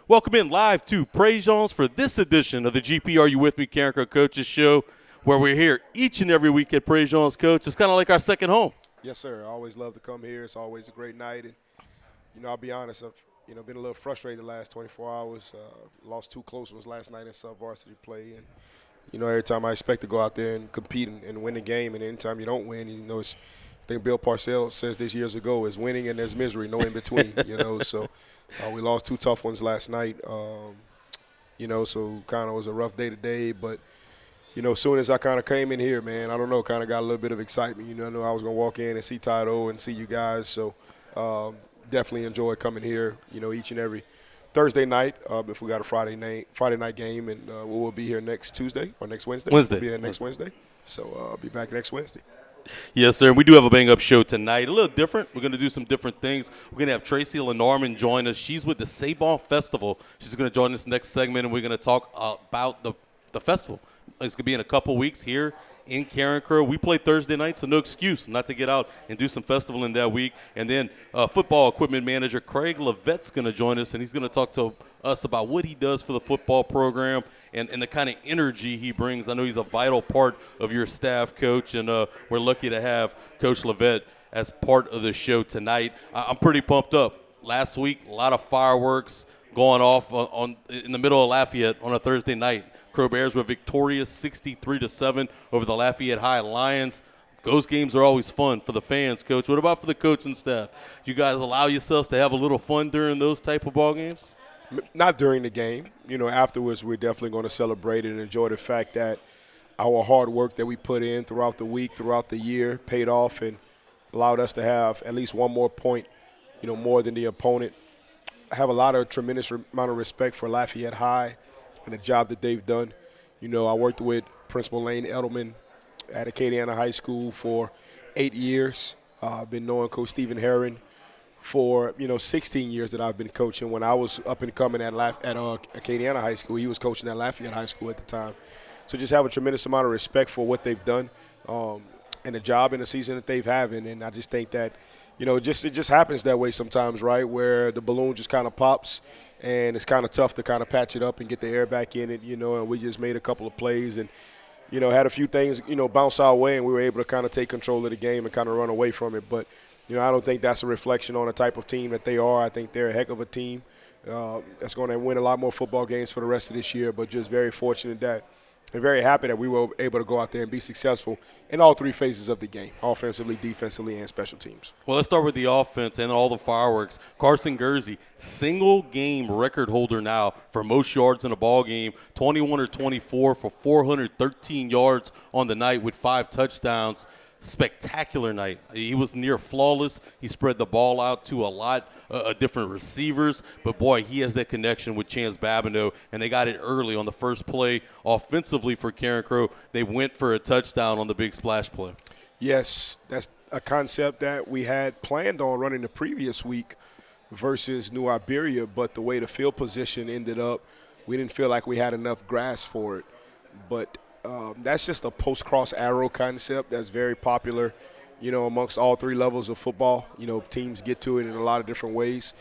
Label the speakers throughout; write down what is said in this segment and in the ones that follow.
Speaker 1: Welcome in live to PREJEAN'S for this edition of the GP Are You With Me, Carencro Coaches Show, where we're here each and every week at PREJEAN'S, Coach. It's kind of like our second home.
Speaker 2: Yes, sir. I always love to come here. It's always a great night. And, I'll be honest, I've been a little frustrated the last 24 hours. Lost two close ones last night in sub-varsity play. And, every time I expect to go out there and compete and win a game, and anytime you don't win, I think Bill Parcells says this years ago, is winning and there's misery, no in between, So we lost two tough ones last night, so kind of was a rough day today. But, as soon as I kind of came in here, man, I don't know, kind of got a little bit of excitement. I knew I was going to walk in and see Tide-O and see you guys. So definitely enjoy coming here, each and every Thursday night if we got a Friday night game. And we'll be here next Tuesday or next Wednesday.
Speaker 1: Wednesday.
Speaker 2: We'll be here next Wednesday. So I'll be back next Wednesday.
Speaker 1: Yes, sir. And we do have a bang-up show tonight. A little different. We're going to do some different things. We're going to have Tracie Lenormand join us. She's with the Sabon Festival. She's going to join us next segment, and we're going to talk about the festival. It's going to be in a couple weeks here in Carencro. We play Thursday night, so no excuse not to get out and do some festival in that week. And then football equipment manager Craig Levette's going to join us, and he's going to talk to us about what he does for the football program and the kind of energy he brings. I know he's a vital part of your staff, Coach, and we're lucky to have Coach Levette as part of the show tonight. I'm pretty pumped up. Last week, a lot of fireworks going off in the middle of Lafayette on a Thursday night. Crow Bears were victorious 63-7 over the Lafayette High Lions. Those games are always fun for the fans, Coach. What about for the coaching staff? You guys allow yourselves to have a little fun during those type of ball games?
Speaker 2: Not during the game. Afterwards we're definitely going to celebrate and enjoy the fact that our hard work that we put in throughout the week, throughout the year, paid off and allowed us to have at least one more point, more than the opponent. I have a lot of tremendous amount of respect for Lafayette High and the job that they've done. I worked with Principal Lane Edelman at Acadiana High School for 8 years. I've been knowing Coach Stephen Herron for 16 years that I've been coaching. When I was up and coming at Acadiana High School, he was coaching at Lafayette High School at the time. So just have a tremendous amount of respect for what they've done and the job and the season that they've having. And I just think that it just happens that way sometimes, right, where the balloon just kind of pops and it's kind of tough to kind of patch it up and get the air back in it. And we just made a couple of plays and had a few things bounce our way, and we were able to kind of take control of the game and kind of run away from it. But I don't think that's a reflection on the type of team that they are. I think they're a heck of a team that's going to win a lot more football games for the rest of this year, but just very fortunate that and very happy that we were able to go out there and be successful in all three phases of the game, offensively, defensively, and special teams.
Speaker 1: Well, let's start with the offense and all the fireworks. Carson Gursey, single-game record holder now for most yards in a ball game, 21 or 24 for 413 yards on the night with 5 touchdowns. Spectacular night. He was near flawless. He spread the ball out to a lot of different receivers. But, boy, he has that connection with Chance Babineau, and they got it early on the first play. Offensively for Carencro, they went for a touchdown on the big splash play.
Speaker 2: Yes, that's a concept that we had planned on running the previous week versus New Iberia, but the way the field position ended up, we didn't feel like we had enough grass for it. But that's just a post-cross arrow concept that's very popular, amongst all three levels of football. Teams get to it in a lot of different ways.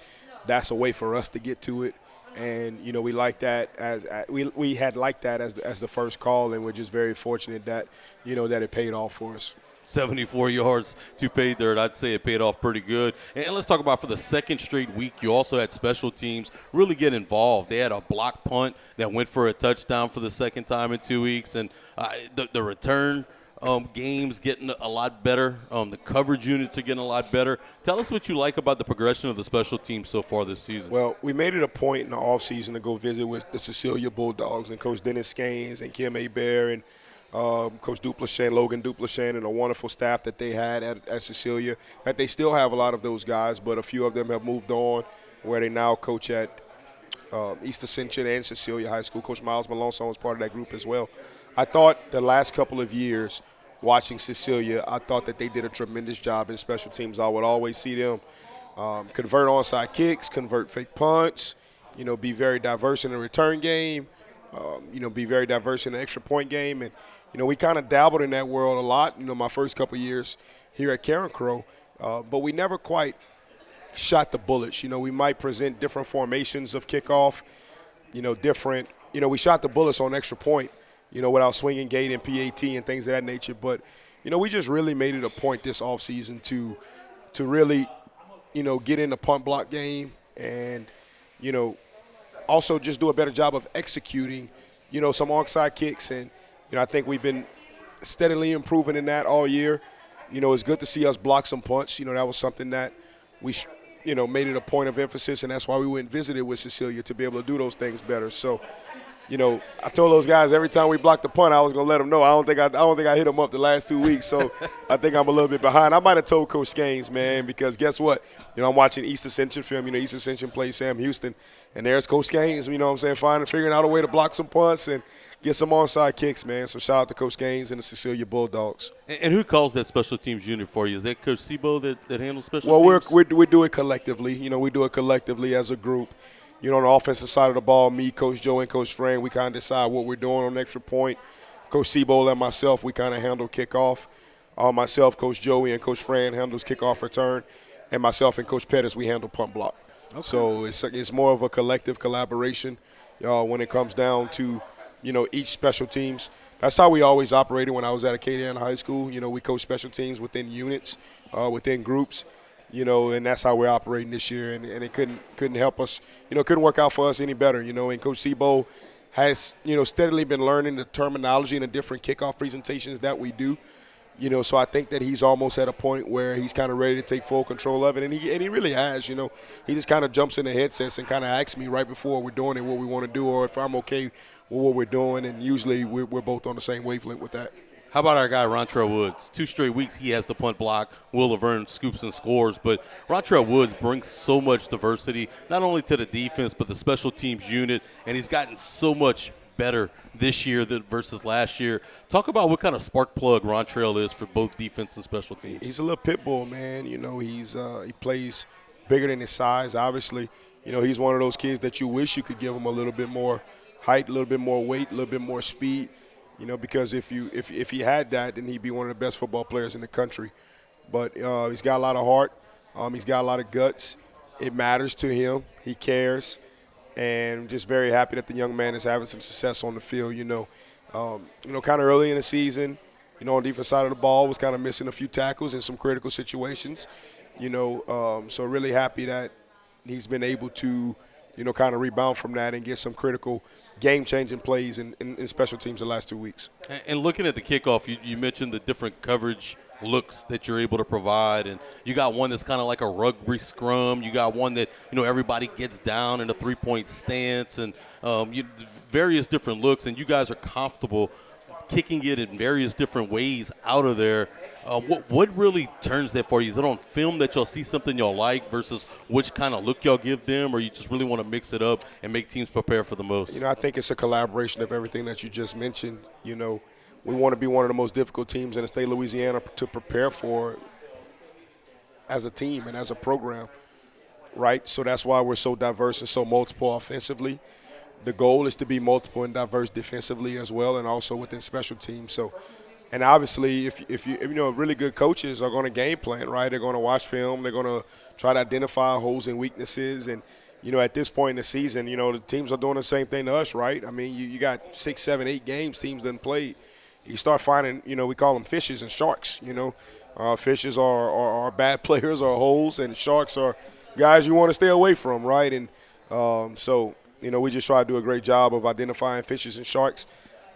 Speaker 2: That's a way for us to get to it. And, we like that we had liked that as the first call, and we're just very fortunate that, that it paid off for us.
Speaker 1: 74 yards to pay dirt. I'd say it paid off pretty good. And let's talk about for the second straight week, you also had special teams really get involved. They had a block punt that went for a touchdown for the second time in 2 weeks. And the return games getting a lot better. The coverage units are getting a lot better. Tell us what you like about the progression of the special teams so far this season.
Speaker 2: Well, we made it a point in the offseason to go visit with the Cecilia Bulldogs and Coach Dennis Skanes and Kim Hebert and Coach Logan Dupleshan, and a wonderful staff that they had at Cecilia, that they still have a lot of those guys, but a few of them have moved on where they now coach at East Ascension and Cecilia High School. Coach Miles Malonson was part of that group as well. I thought the last couple of years watching Cecilia, I thought that they did a tremendous job in special teams. I would always see them convert onside kicks, convert fake punts, be very diverse in the return game, be very diverse in the extra point game. And we kind of dabbled in that world a lot, my first couple of years here at Carencro, but we never quite shot the bullets. We might present different formations of kickoff, different. We shot the bullets on extra point, without swinging gate and PAT and things of that nature. But, we just really made it a point this offseason to really, get in the punt block game and, also just do a better job of executing, some onside kicks. And, I think we've been steadily improving in that all year. It's good to see us block some punts. That was something that we, made it a point of emphasis, and that's why we went and visited with Cecilia to be able to do those things better. So, I told those guys every time we blocked the punt, I was going to let them know. I don't think I hit them up the last 2 weeks, so I think I'm a little bit behind. I might have told Coach Gaines, man, because guess what? I'm watching East Ascension film. East Ascension plays Sam Houston, and there's Coach Gaines, figuring out a way to block some punts and get some onside kicks, man. So shout out to Coach Gaines and the Cecilia Bulldogs.
Speaker 1: And who calls that special teams unit for you? Is that Coach Sebo that handles special teams?
Speaker 2: Well, we do it collectively. We do it collectively as a group. On the offensive side of the ball, me, Coach Joe, and Coach Fran, we kind of decide what we're doing on extra point. Coach Sebo and myself, we kind of handle kickoff. Myself, Coach Joey, and Coach Fran handles kickoff return. And myself and Coach Pettis, we handle punt block. Okay. So it's more of a collective collaboration when it comes down to, each special teams. That's how we always operated when I was at Acadiana High School. We coach special teams within units, within groups. And that's how we're operating this year. And it couldn't help us, couldn't work out for us any better, And Coach Sebo has, steadily been learning the terminology and the different kickoff presentations that we do. So I think that he's almost at a point where he's kind of ready to take full control of it. And he really has, He just kind of jumps in the headsets and kind of asks me right before we're doing it what we want to do or if I'm okay with what we're doing. And usually we're both on the same wavelength with that.
Speaker 1: How about our guy, Rontrell Woods? 2 straight weeks he has the punt block. Will Laverne scoops and scores. But Rontrell Woods brings so much diversity, not only to the defense, but the special teams unit. And he's gotten so much better this year versus last year. Talk about what kind of spark plug Rontrell is for both defense and special teams.
Speaker 2: He's a little pit bull, man. He plays bigger than his size, obviously. He's one of those kids that you wish you could give him a little bit more height, a little bit more weight, a little bit more speed. Because if he had that, then he'd be one of the best football players in the country. But he's got a lot of heart. He's got a lot of guts. It matters to him. He cares. And I'm just very happy that the young man is having some success on the field. Kind of early in the season, on the defense side of the ball, was kind of missing a few tackles in some critical situations. So really happy that he's been able to, kind of rebound from that and get some critical game-changing plays in special teams the last 2 weeks.
Speaker 1: And looking at the kickoff, you mentioned the different coverage looks that you're able to provide, and you got one that's kind of like a rugby scrum. You got one that everybody gets down in a 3-point stance, and various different looks. And you guys are comfortable kicking it in various different ways out of there. What really turns that for you? Is it on film that y'all see something y'all like versus which kind of look y'all give them, or you just really want to mix it up and make teams prepare for the most?
Speaker 2: I think it's a collaboration of everything that you just mentioned. We want to be one of the most difficult teams in the state of Louisiana to prepare for as a team and as a program, right? So that's why we're so diverse and so multiple offensively. The goal is to be multiple and diverse defensively as well, and also within special teams. So, and obviously, if really good coaches are going to game plan, right? They're going to watch film. They're going to try to identify holes and weaknesses. And at this point in the season, the teams are doing the same thing to us, right? I mean, you got 6, 7, 8 games teams done played. You start finding, we call them fishes and sharks. Fishes are bad players or holes, and sharks are guys you want to stay away from, right? And so. We just try to do a great job of identifying fishes and sharks,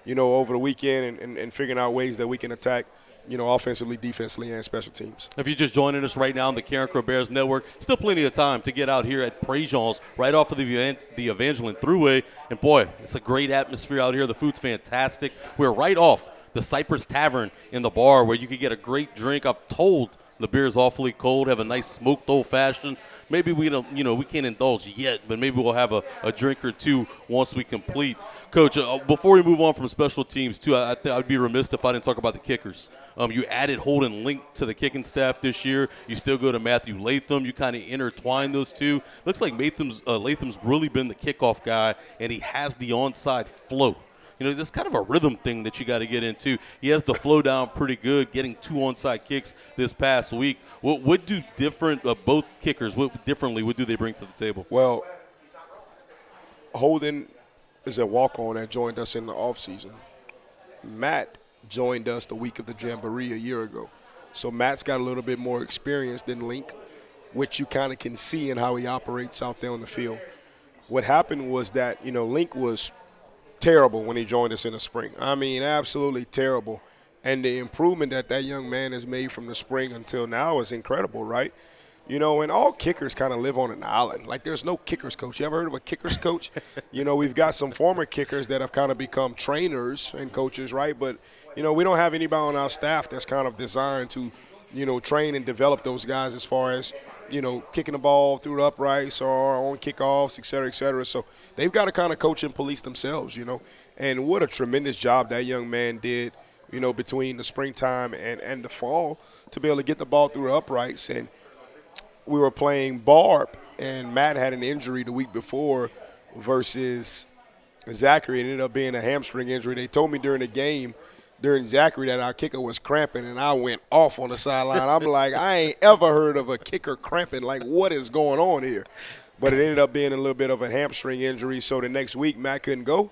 Speaker 2: over the weekend and figuring out ways that we can attack, offensively, defensively, and special teams.
Speaker 1: If you're just joining us right now on the Carencro Bears Network, still plenty of time to get out here at PREJEAN'S right off of the Evangeline Thruway. And, boy, it's a great atmosphere out here. The food's fantastic. We're right off the Cypress Tavern in the bar where you can get a great drink. I've told the beer is awfully cold, have a nice smoked old-fashioned. Maybe we don't, we can't indulge yet, but maybe we'll have a drink or two once we complete. Coach, before we move on from special teams, too, I'd be remiss if I didn't talk about the kickers. You added Holden Link to the kicking staff this year. You still go to Matthew Latham. You kind of intertwine those two. Looks like Latham's really been the kickoff guy, and he has the onside flow. There's kind of a rhythm thing that you got to get into. He has the flow down pretty good, getting 2 onside kicks this past week. What do different both kickers? What do they bring to the table?
Speaker 2: Well, Holden is a walk-on that joined us in the offseason. Matt joined us the week of the Jamboree a year ago. So Matt's got a little bit more experience than Link, which you kind of can see in how he operates out there on the field. What happened was that, Link was terrible when he joined us in the spring. I mean, absolutely terrible. And the improvement that young man has made from the spring until now is incredible, right? And all kickers kind of live on an island. Like, there's no kickers coach. You ever heard of a kickers coach? We've got some former kickers that have kind of become trainers and coaches, right? But, we don't have anybody on our staff that's kind of designed to, train and develop those guys as far as, kicking the ball through the uprights or on kickoffs, et cetera, et cetera. So they've got to kind of coach and police themselves, And what a tremendous job that young man did, between the springtime and the fall to be able to get the ball through the uprights. And we were playing Barb, and Matt had an injury the week before versus Zachary. It ended up being a hamstring injury. They told me during the game, during Zachary, that our kicker was cramping, and I went off on the sideline. I'm like, I ain't ever heard of a kicker cramping. Like, what is going on here? But it ended up being a little bit of a hamstring injury. So the next week, Matt couldn't go.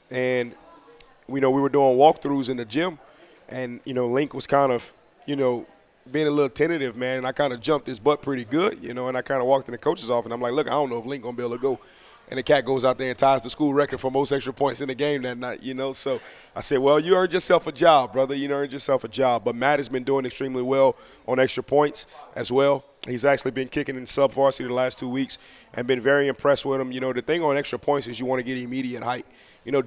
Speaker 2: And, we were doing walkthroughs in the gym, and, Link was kind of, being a little tentative, man, and I kind of jumped his butt pretty good, and I kind of walked in the coach's office, and I'm like, look, I don't know if Link going to be able to go. And the cat goes out there and ties the school record for most extra points in the game that night, So I said, well, you earned yourself a job, brother. You earned yourself a job. But Matt has been doing extremely well on extra points as well. He's actually been kicking in sub-varsity the last 2 weeks and been very impressed with him. The thing on extra points is you want to get immediate height.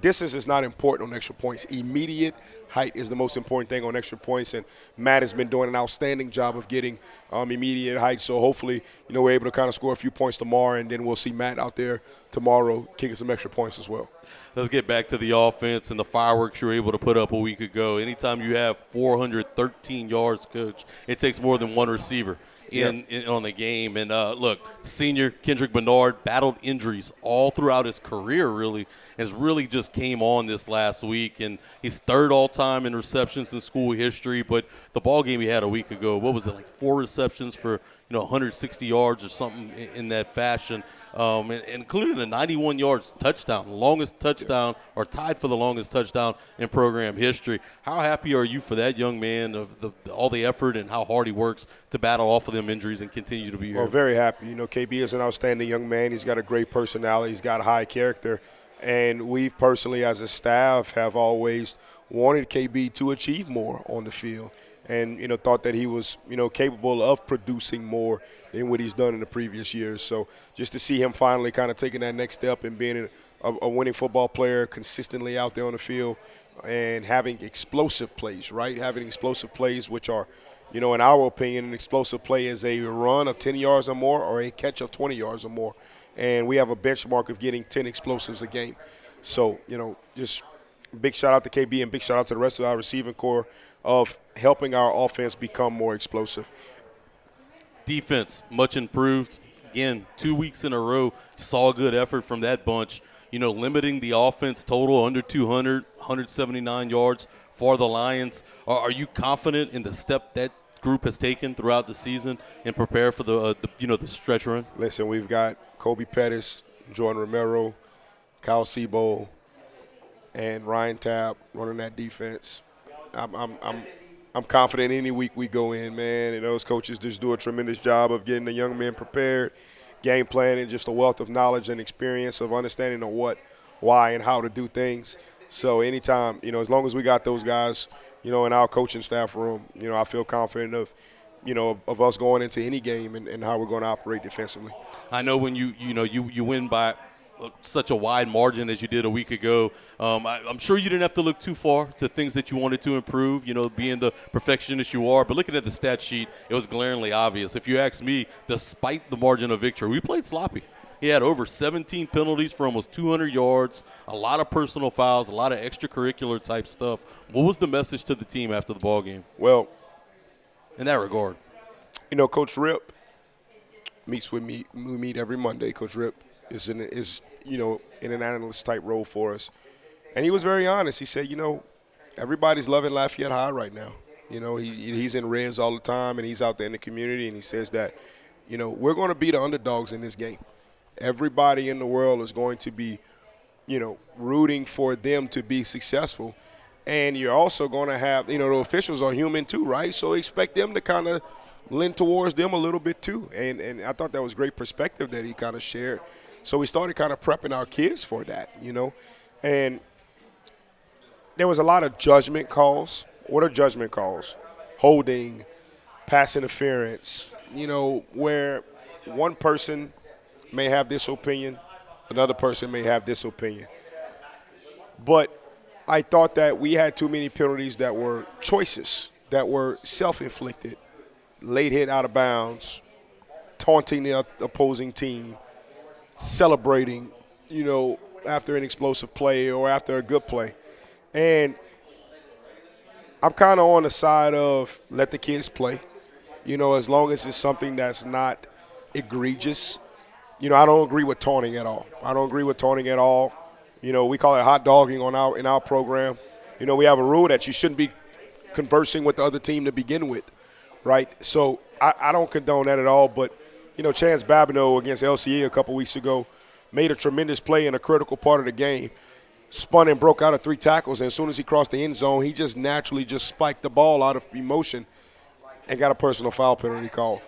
Speaker 2: Distance is not important on extra points. Immediate height is the most important thing on extra points, and Matt has been doing an outstanding job of getting immediate height. So hopefully, we're able to kind of score a few points tomorrow, and then we'll see Matt out there tomorrow kicking some extra points as well.
Speaker 1: Let's get back to the offense and the fireworks you were able to put up a week ago. Anytime you have 413 yards, Coach, it takes more than one receiver on the game. And, look, senior Kendrick Bernard battled injuries all throughout his career, really, and has really just came on this last week. And he's third all-time in receptions in school history. But the ball game he had a week ago, what was it, like 4 receptions for, 160 yards or something in that fashion, and including a 91 yards touchdown, longest touchdown or tied for the longest touchdown in program history. How happy are you for that young man, of all the effort and how hard he works to battle off of them injuries and continue to be here?
Speaker 2: Well, very happy. KB is an outstanding young man. He's got a great personality. He's got high character. And we personally as a staff have always wanted KB to achieve more on the field. And, thought that he was, capable of producing more than what he's done in the previous years. So just to see him finally kind of taking that next step and being a winning football player consistently out there on the field and having explosive plays, right? Having explosive plays, which are, in our opinion, an explosive play is a run of 10 yards or more or a catch of 20 yards or more. And we have a benchmark of getting 10 explosives a game. So, just big shout out to KB and big shout out to the rest of our receiving core of helping our offense become more explosive.
Speaker 1: Defense, much improved. Again, 2 weeks in a row, saw a good effort from that bunch. Limiting the offense total under 200, 179 yards for the Lions. Are you confident in the step that group has taken throughout the season and prepare for the stretch run?
Speaker 2: Listen, we've got Kobe Pettis, Jordan Romero, Kyle Sebo, and Ryan Tabb running that defense. I'm confident any week we go in, man, and those coaches just do a tremendous job of getting the young men prepared, game plan, and just a wealth of knowledge and experience of understanding the what, why, and how to do things. So anytime, as long as we got those guys, in our coaching staff room, I feel confident of, of us going into any game and how we're going to operate defensively.
Speaker 1: I know when you win by such a wide margin as you did a week ago, I'm sure you didn't have to look too far to things that you wanted to improve, being the perfectionist you are. But looking at the stat sheet, it was glaringly obvious. If you ask me, despite the margin of victory, we played sloppy. He had over 17 penalties for almost 200 yards, a lot of personal fouls, a lot of extracurricular type stuff. What was the message to the team after the ball game?
Speaker 2: Well,
Speaker 1: in that regard,
Speaker 2: Coach Rip meets with me. We meet every Monday. Coach Rip is in an analyst type role for us, And he was very honest. He said, everybody's loving Lafayette High right now. He's in Reds all the time, and he's out there in the community, and he says that, we're going to be the underdogs in this game. Everybody in the world is going to be, rooting for them to be successful. And you're also going to have, the officials are human too, right? So expect them to kind of lean towards them a little bit too. And I thought that was great perspective that he kind of shared. So we started kind of prepping our kids for that, And there was a lot of judgment calls. What are judgment calls? Holding, pass interference, where one person may have this opinion, another person may have this opinion. But I thought that we had too many penalties that were choices, that were self-inflicted, late hit out of bounds, taunting the opposing team, celebrating, after an explosive play or after a good play. And I'm kind of on the side of let the kids play, as long as it's something that's not egregious. I don't agree with taunting at all. We call it hot dogging in our program. We have a rule that you shouldn't be conversing with the other team to begin with, right? So I don't condone that at all. But, Chance Babineau against LCA a couple weeks ago made a tremendous play in a critical part of the game, spun and broke out of 3 tackles, and as soon as he crossed the end zone, he just naturally just spiked the ball out of emotion and got a personal foul penalty call.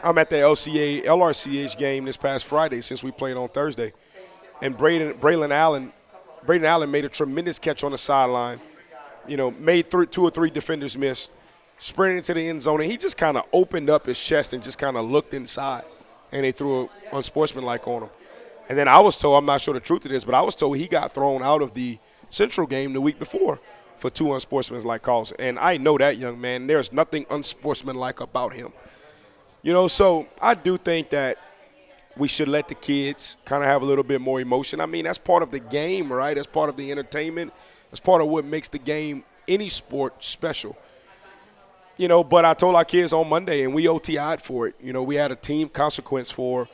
Speaker 2: I'm at the LRCH game this past Friday since we played on Thursday. And Braylon Allen made a tremendous catch on the sideline, made 2 or 3 defenders miss, sprinted into the end zone, and he just kind of opened up his chest and just kind of looked inside, and they threw an unsportsmanlike on him. And then I was told, I'm not sure the truth of this, but I was told he got thrown out of the Central game the week before for 2 unsportsmanlike calls. And I know that young man. There's nothing unsportsmanlike about him. So I do think that we should let the kids kind of have a little bit more emotion. I mean, that's part of the game, right? That's part of the entertainment. That's part of what makes the game, any sport, special. But I told our kids on Monday, and we OTI'd for it. We had a team consequence for,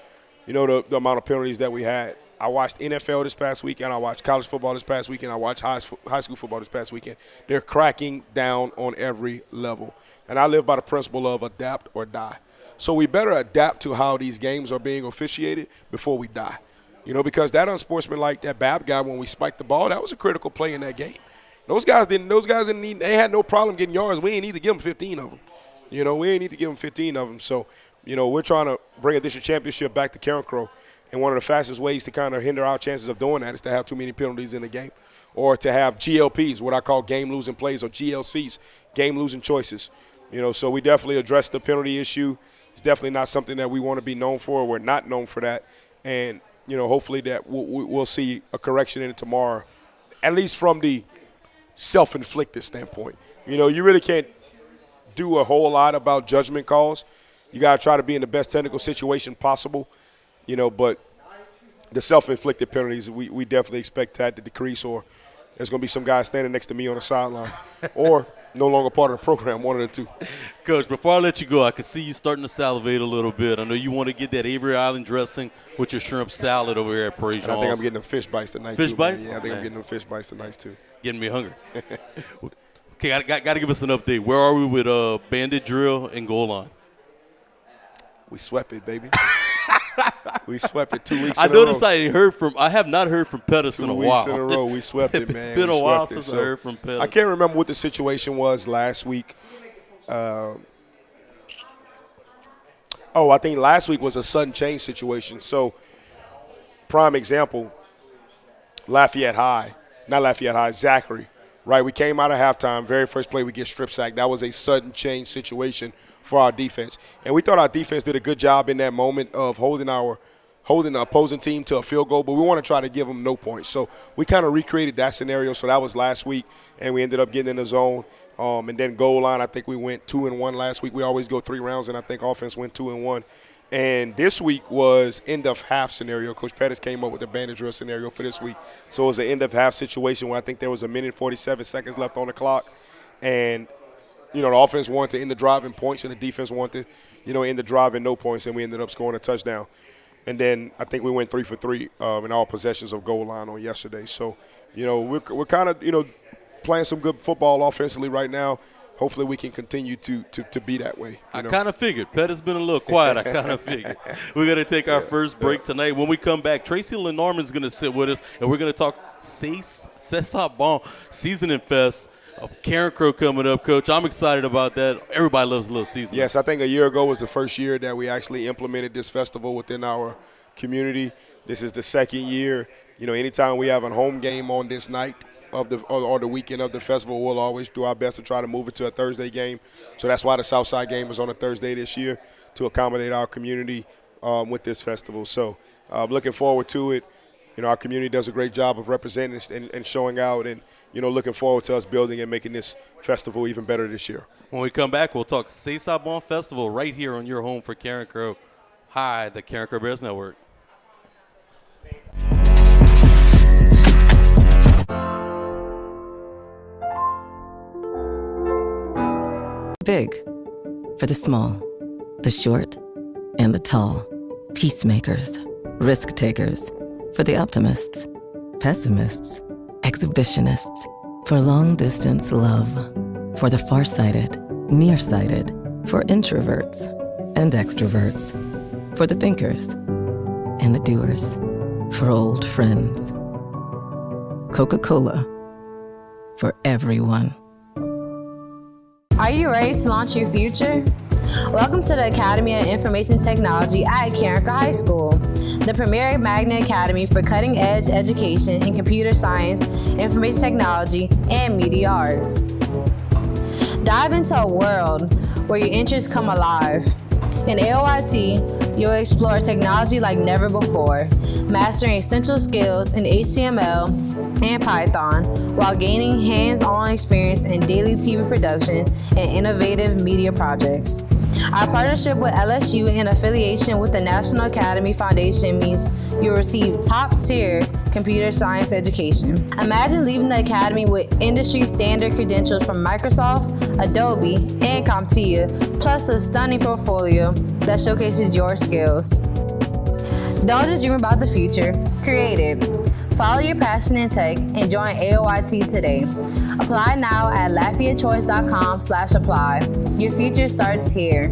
Speaker 2: the amount of penalties that we had. I watched NFL this past weekend. I watched college football this past weekend. I watched high school football this past weekend. They're cracking down on every level. And I live by the principle of adapt or die. So we better adapt to how these games are being officiated before we die. Because that unsportsmanlike, that Bab guy, when we spiked the ball, that was a critical play in that game. Those guys didn't need, they had no problem getting yards. We ain't need to give them 15 of them. We ain't need to give them 15 of them. So, we're trying to bring a district championship back to Carencro. And one of the fastest ways to kind of hinder our chances of doing that is to have too many penalties in the game, or to have GLPs, what I call game-losing plays, or GLCs, game-losing choices. So we definitely addressed the penalty issue. It's definitely not something that we want to be known for. We're not known for that. And, hopefully that we'll see a correction in it tomorrow, at least from the self-inflicted standpoint. You really can't do a whole lot about judgment calls. You got to try to be in the best technical situation possible, but the self-inflicted penalties, we definitely expect that to decrease, or there's going to be some guy standing next to me on the sideline or no longer part of the program, one of the two.
Speaker 1: Coach, before I let you go, I can see you starting to salivate a little bit. I know you want to get that Avery Island dressing with your shrimp salad over here at PREJEAN'S.
Speaker 2: I think I'm getting them fish bites tonight,
Speaker 1: too. Fish bites?
Speaker 2: Yeah, I think I'm getting them fish bites tonight, too.
Speaker 1: Getting me hungry. Okay, got to give us an update. Where are we with bandit drill and goal line?
Speaker 2: We swept it, baby. We swept it 2 weeks in a row.
Speaker 1: I noticed I have not heard from Pettis in a while.
Speaker 2: 2 weeks in a row, we swept it, man.
Speaker 1: It's been a while since I heard from Pettis.
Speaker 2: I can't remember what the situation was last week. I think last week was a sudden change situation. So, prime example, Zachary, right? We came out of halftime, very first play we get strip sacked. That was a sudden change situation for our defense. And we thought our defense did a good job in that moment of holding the opposing team to a field goal, but we want to try to give them no points. So we kind of recreated that scenario. So that was last week, and we ended up getting in the zone. And then goal line, I think we went 2-1 last week. We always go 3 rounds, and I think offense went 2-1. And this week was end of half scenario. Coach Pettis came up with the bandit drill scenario for this week. So it was an end of half situation where I think there was 1:47 seconds left on the clock. And, the offense wanted to end the drive in points, and the defense wanted to, end the drive in no points, and we ended up scoring a touchdown. And then I think we went 3 for 3 in all possessions of goal line on yesterday. So, we're kind of, playing some good football offensively right now. Hopefully we can continue to be that way.
Speaker 1: I kind of figured. Pet has been a little quiet. I kind of figured. We're going to take our first break tonight. When we come back, Tracie Lenormand is going to sit with us, and we're going to talk C'est Bon Seasoning Fest. Carencro coming up, Coach. I'm excited about that. Everybody loves a little seasoning.
Speaker 2: Yes, I think a year ago was the first year that we actually implemented this festival within our community. This is the second year. Anytime we have a home game on this night of the weekend of the festival, we'll always do our best to try to move it to a Thursday game. So that's why the Southside game is on a Thursday this year, to accommodate our community with this festival. So looking forward to it. Our community does a great job of representing us and showing out, and looking forward to us building and making this festival even better this year.
Speaker 1: When we come back, we'll talk C'est Bon Festival right here on your home for Carencro. Hi, the Carencro Bears Network.
Speaker 3: Big for the small, the short, and the tall. Peacemakers, risk takers, for the optimists, pessimists, exhibitionists, for long distance love, for the farsighted, nearsighted, for introverts and extroverts, for the thinkers and the doers, for old friends. Coca-Cola, for everyone.
Speaker 4: Are you ready to launch your future? Welcome to the Academy of Information Technology at Carencro High School, the premier magnet academy for cutting-edge education in computer science, information technology, and media arts. Dive into a world where your interests come alive. In AOIT, you'll explore technology like never before, mastering essential skills in HTML and Python while gaining hands-on experience in daily TV production and innovative media projects. Our partnership with LSU and affiliation with the National Academy Foundation means you'll receive top-tier computer science education. Imagine leaving the academy with industry-standard credentials from Microsoft, Adobe, and CompTIA, plus a stunning portfolio that showcases your skills. Don't just dream about the future, create it. Follow your passion in tech and join AOIT today. Apply now at LafayetteChoice.com/apply. Your future starts here.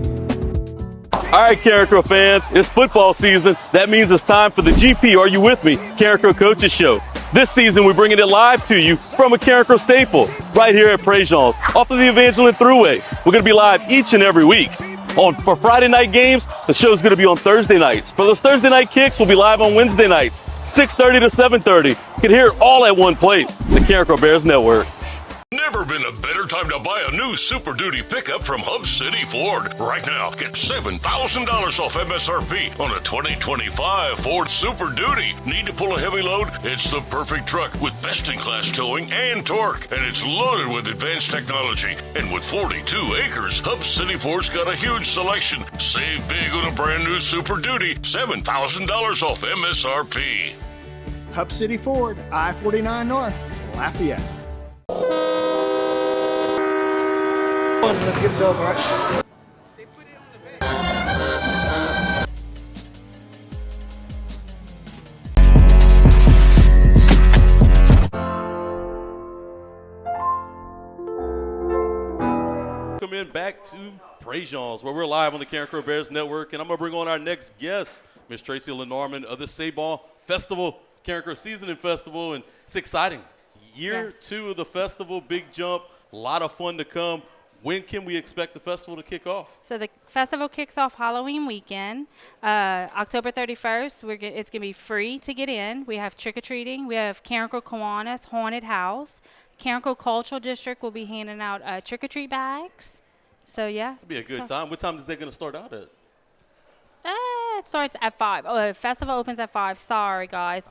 Speaker 1: All right, Carencro fans, it's football season. That means it's time for the GP Are You With Me? Carencro Coaches Show. This season, we're bringing it live to you from a Carencro staple right here at PREJEAN'S off of the Evangeline Thruway. We're going to be live each and every week. For Friday night games, the show's going to be on Thursday nights. For those Thursday night kicks, we'll be live on Wednesday nights, 6:30 to 7:30. You can hear it all at one place, the Carencro Bears Network.
Speaker 5: Never been a better time to buy a new Super Duty pickup from Hub City Ford. Right now, get $7,000 off MSRP on a 2025 Ford Super Duty. Need to pull a heavy load? It's the perfect truck with best-in-class towing and torque. And it's loaded with advanced technology. And with 42 acres, Hub City Ford's got a huge selection. Save big on a brand new Super Duty. $7,000 off MSRP.
Speaker 6: Hub City Ford, I-49 North, Lafayette.
Speaker 7: Let's get it over, right?
Speaker 1: Welcome in back to PREJEAN'S, where we're live on the Carencro Bears Network, and I'm going to bring on our next guest, Miss Tracie Lenormand of the C'est Bon Festival, Carencro Seasoning Festival, and it's exciting. Year 2 of the festival, big jump, a lot of fun to come. When can we expect the festival to kick off?
Speaker 8: So the festival kicks off Halloween weekend, October 31st. It's going to be free to get in. We have trick-or-treating. We have Carencro Kiwanis Haunted House. Carencro Cultural District will be handing out trick-or-treat bags. So, yeah.
Speaker 1: It'll be a good time. What time is that going to start out at?
Speaker 8: It starts at 5. Oh, the festival opens at 5. Sorry, guys.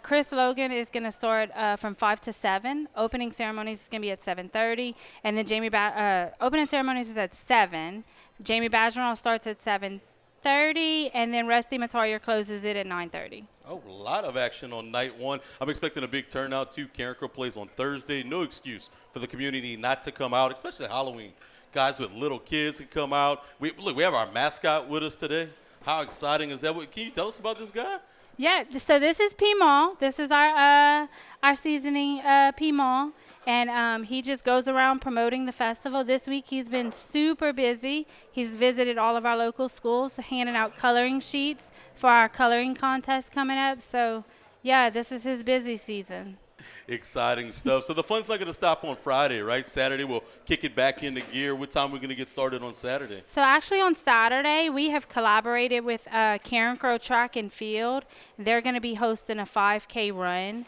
Speaker 8: Chris Logan is going to start from 5 to 7. Opening ceremonies is going to be at 7:30. And then opening ceremonies is at 7. Jamie Badgerall starts at 7:30. And then Rusty Matarier closes it at 9:30.
Speaker 1: Oh, a lot of action on night one. I'm expecting a big turnout, too. Carencro plays on Thursday. No excuse for the community not to come out, especially Halloween. Guys with little kids can come out. We have our mascot with us today. How exciting is that? Can you tell us about this guy?
Speaker 8: Yeah, so this is Pimon. This is our seasoning Pimon. And he just goes around promoting the festival. This week he's been super busy. He's visited all of our local schools, handing out coloring sheets for our coloring contest coming up. So, yeah, this is his busy season.
Speaker 1: Exciting stuff. So the fun's not going to stop on Friday, right? Saturday we'll kick it back into gear. What time are we going to get started on Saturday?
Speaker 8: So actually on Saturday we have collaborated with Carencro Track and Field. They're going to be hosting a 5K run.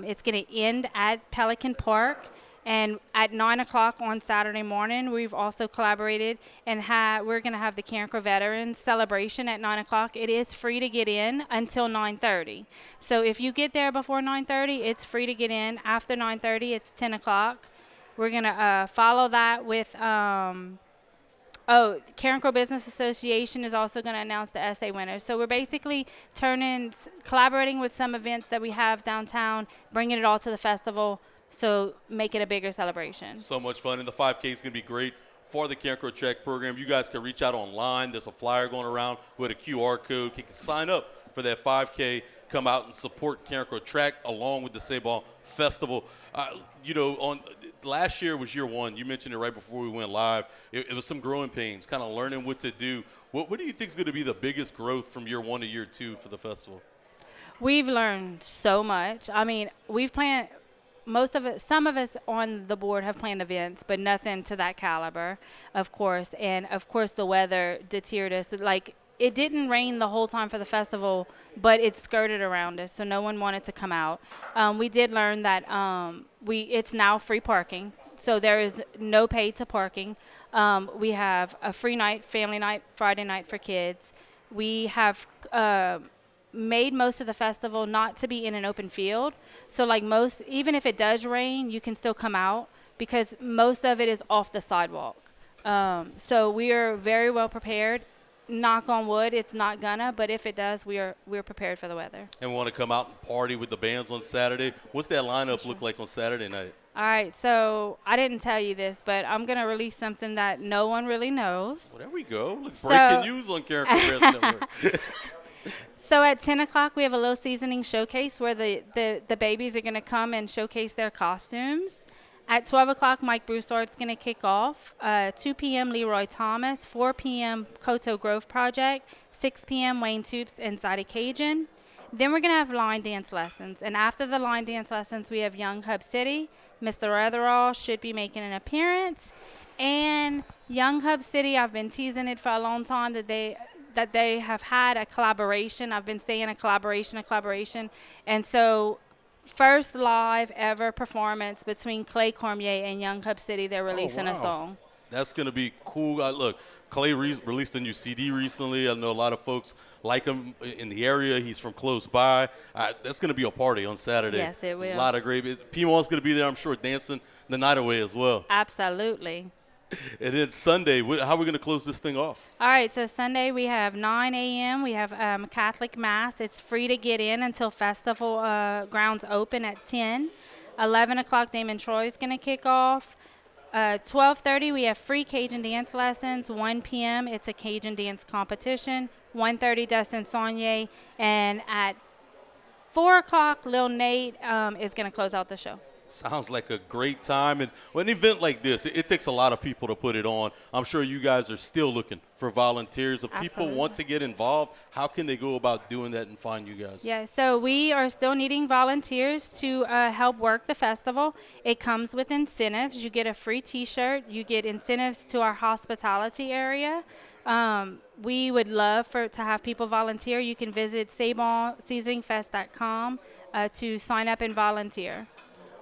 Speaker 8: It's going to end at Pelican Park. And at 9 o'clock on Saturday morning, we've also collaborated and we're going to have the Carencro Veterans celebration at 9 o'clock. It is free to get in until 9:30. So if you get there before 9:30, it's free to get in. After 9:30, it's 10 o'clock. We're going to follow that with Carencro Business Association is also going to announce the essay winners. So we're basically collaborating with some events that we have downtown, bringing it all to the festival. So make it a bigger celebration.
Speaker 1: So much fun. And the 5K is going to be great for the Carencro Track program. You guys can reach out online. There's a flyer going around with a QR code. You can sign up for that 5K. Come out and support Carencro Track along with the Sabal Festival. On last year was year one. You mentioned it right before we went live. It was some growing pains, kind of learning what to do. What do you think is going to be the biggest growth from year one to year two for the festival?
Speaker 8: We've learned so much. I mean, we've planned – most of it, some of us on the board have planned events, but nothing to that caliber, of course. And of course, the weather deterred us. Like, it didn't rain the whole time for the festival, but it skirted around us, so no one wanted to come out. We did learn that it's now free parking, so there is no pay to parking. We have a free night, family night, Friday night for kids. We have made most of the festival not to be in an open field. So even if it does rain, you can still come out because most of it is off the sidewalk. So we are very well prepared. Knock on wood, it's not gonna, but if it does, we're prepared for the weather.
Speaker 1: And we want to come out and party with the bands on Saturday. What's that lineup look like on Saturday night?
Speaker 8: All right, so I didn't tell you this, but I'm going to release something that no one really knows.
Speaker 1: Well, there we go. Breaking news on Carencro Press Network.
Speaker 8: So at 10 o'clock, we have a little seasoning showcase where the babies are going to come and showcase their costumes. At 12 o'clock, Mike Broussard's going to kick off. 2 p.m., Leroy Thomas. 4 p.m., Coteau Grove Project. 6 p.m., Wayne Toops and Zadie Cajun. Then we're going to have line dance lessons. And after the line dance lessons, we have Young Hub City. Mr. Etherall should be making an appearance. And Young Hub City, I've been teasing it for a long time that they have had a collaboration. I've been saying a collaboration. And so first live ever performance between Clay Cormier and Young Hub City. They're releasing a song.
Speaker 1: That's going to be cool. Look, Clay released a new CD recently. I know a lot of folks like him in the area. He's from close by. That's going to be a party on Saturday.
Speaker 8: Yes, it will.
Speaker 1: A lot of great. P1's going to be there, I'm sure, dancing the night away as well.
Speaker 8: Absolutely.
Speaker 1: And then Sunday, how are we going to close this thing off?
Speaker 8: All right, so Sunday we have 9 a.m. We have Catholic Mass. It's free to get in until festival grounds open at 10. 11 o'clock, Damon Troy is going to kick off. 12:30, we have free Cajun dance lessons. 1 p.m., it's a Cajun dance competition. 1:30, Dustin Saunier. And at 4 o'clock, Lil Nate is going to close out the show.
Speaker 1: Sounds like a great time. And an event like this, it takes a lot of people to put it on. I'm sure you guys are still looking for volunteers. If
Speaker 8: Absolutely.
Speaker 1: People want to get involved, how can they go about doing that and find you guys?
Speaker 8: Yeah, so we are still needing volunteers to help work the festival. It comes with incentives. You get a free T-shirt. You get incentives to our hospitality area. We would love to have people volunteer. You can visit sabonseasoningfest.com to sign up and volunteer.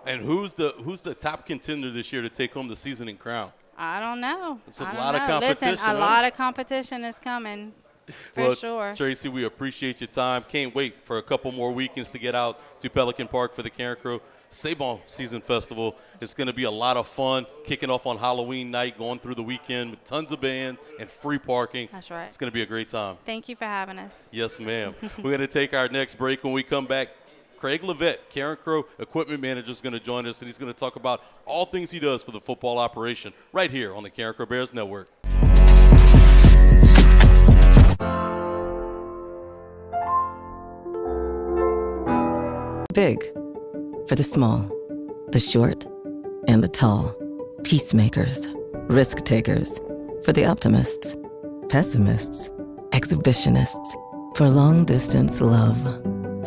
Speaker 1: And who's the top contender this year to take home the seasoning crown?
Speaker 8: I don't know.
Speaker 1: It's a lot of competition.
Speaker 8: Listen, a lot of competition is coming, for sure.
Speaker 1: Tracie, we appreciate your time. Can't wait for a couple more weekends to get out to Pelican Park for the Carencro Sabon Season Festival. It's going to be a lot of fun, kicking off on Halloween night, going through the weekend with tons of band and free parking.
Speaker 8: That's right.
Speaker 1: It's going to be a great time.
Speaker 8: Thank you for having us.
Speaker 1: Yes, ma'am. We're going to take our next break. When we come back, Craig Levette, Carencro equipment manager, is going to join us, and he's going to talk about all things he does for the football operation right here on the Carencro Bears Network.
Speaker 3: Big for the small, the short, and the tall. Peacemakers, risk takers. For the optimists, pessimists, exhibitionists. For long distance love.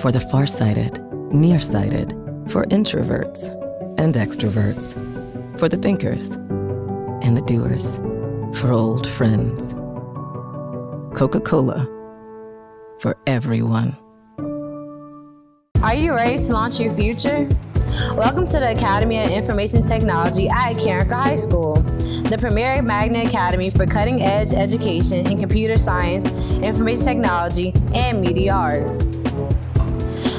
Speaker 3: For the farsighted, nearsighted. For introverts and extroverts. For the thinkers and the doers. For old friends. Coca-Cola. For everyone.
Speaker 4: Are you ready to launch your future? Welcome to the Academy of Information Technology at Carencro High School, the premier magnet academy for cutting-edge education in computer science, information technology, and media arts.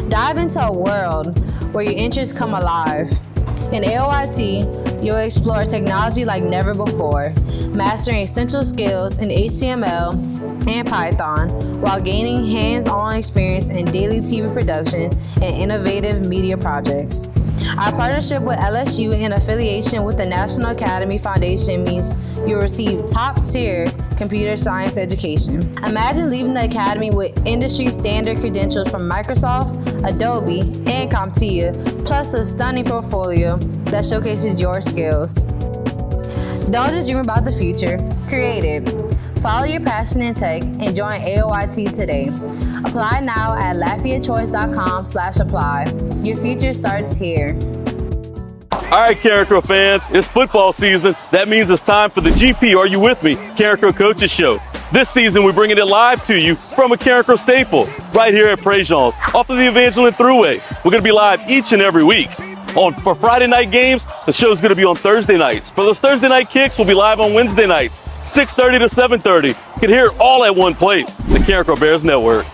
Speaker 4: Dive into a world where your interests come alive. In AOIT, you'll explore technology like never before, mastering essential skills in HTML and Python while gaining hands-on experience in daily TV production and innovative media projects. Our partnership with LSU and affiliation with the National Academy Foundation means you'll receive top-tier computer science education. Imagine leaving the academy with industry-standard credentials from Microsoft, Adobe, and CompTIA, plus a stunning portfolio that showcases your skills. Don't just dream about the future, create it. Follow your passion in tech and join AOIT today. Apply now at LafayetteChoice.com/apply. Your future starts here.
Speaker 1: All right, Carencro fans, it's football season. That means it's time for the GP Are You With Me? Carencro Coaches Show. This season, we're bringing it live to you from a Carencro staple, right here at PREJEAN'S, off of the Evangeline Thruway. We're going to be live each and every week. For Friday night games, the show's going to be on Thursday nights. For those Thursday night kicks, we'll be live on Wednesday nights, 6:30 to 7:30. You can hear it all at one place, the Carencro Bears Network.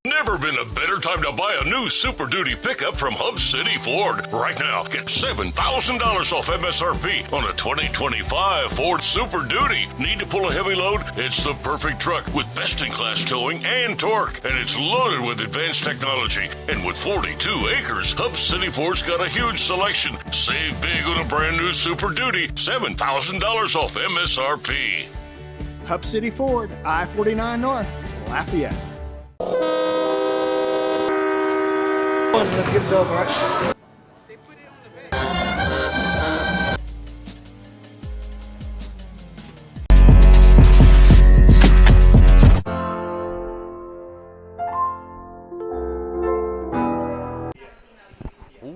Speaker 5: Never been a better time to buy a new Super Duty pickup from Hub City Ford. Right now, get $7,000 off MSRP on a 2025 Ford Super Duty. Need to pull a heavy load? It's the perfect truck with best-in-class towing and torque. And it's loaded with advanced technology. And with 42 acres, Hub City Ford's got a huge selection. Save big on a brand new Super Duty. $7,000 off MSRP.
Speaker 6: Hub City Ford, I-49 North, Lafayette.
Speaker 7: Let's get it over, right?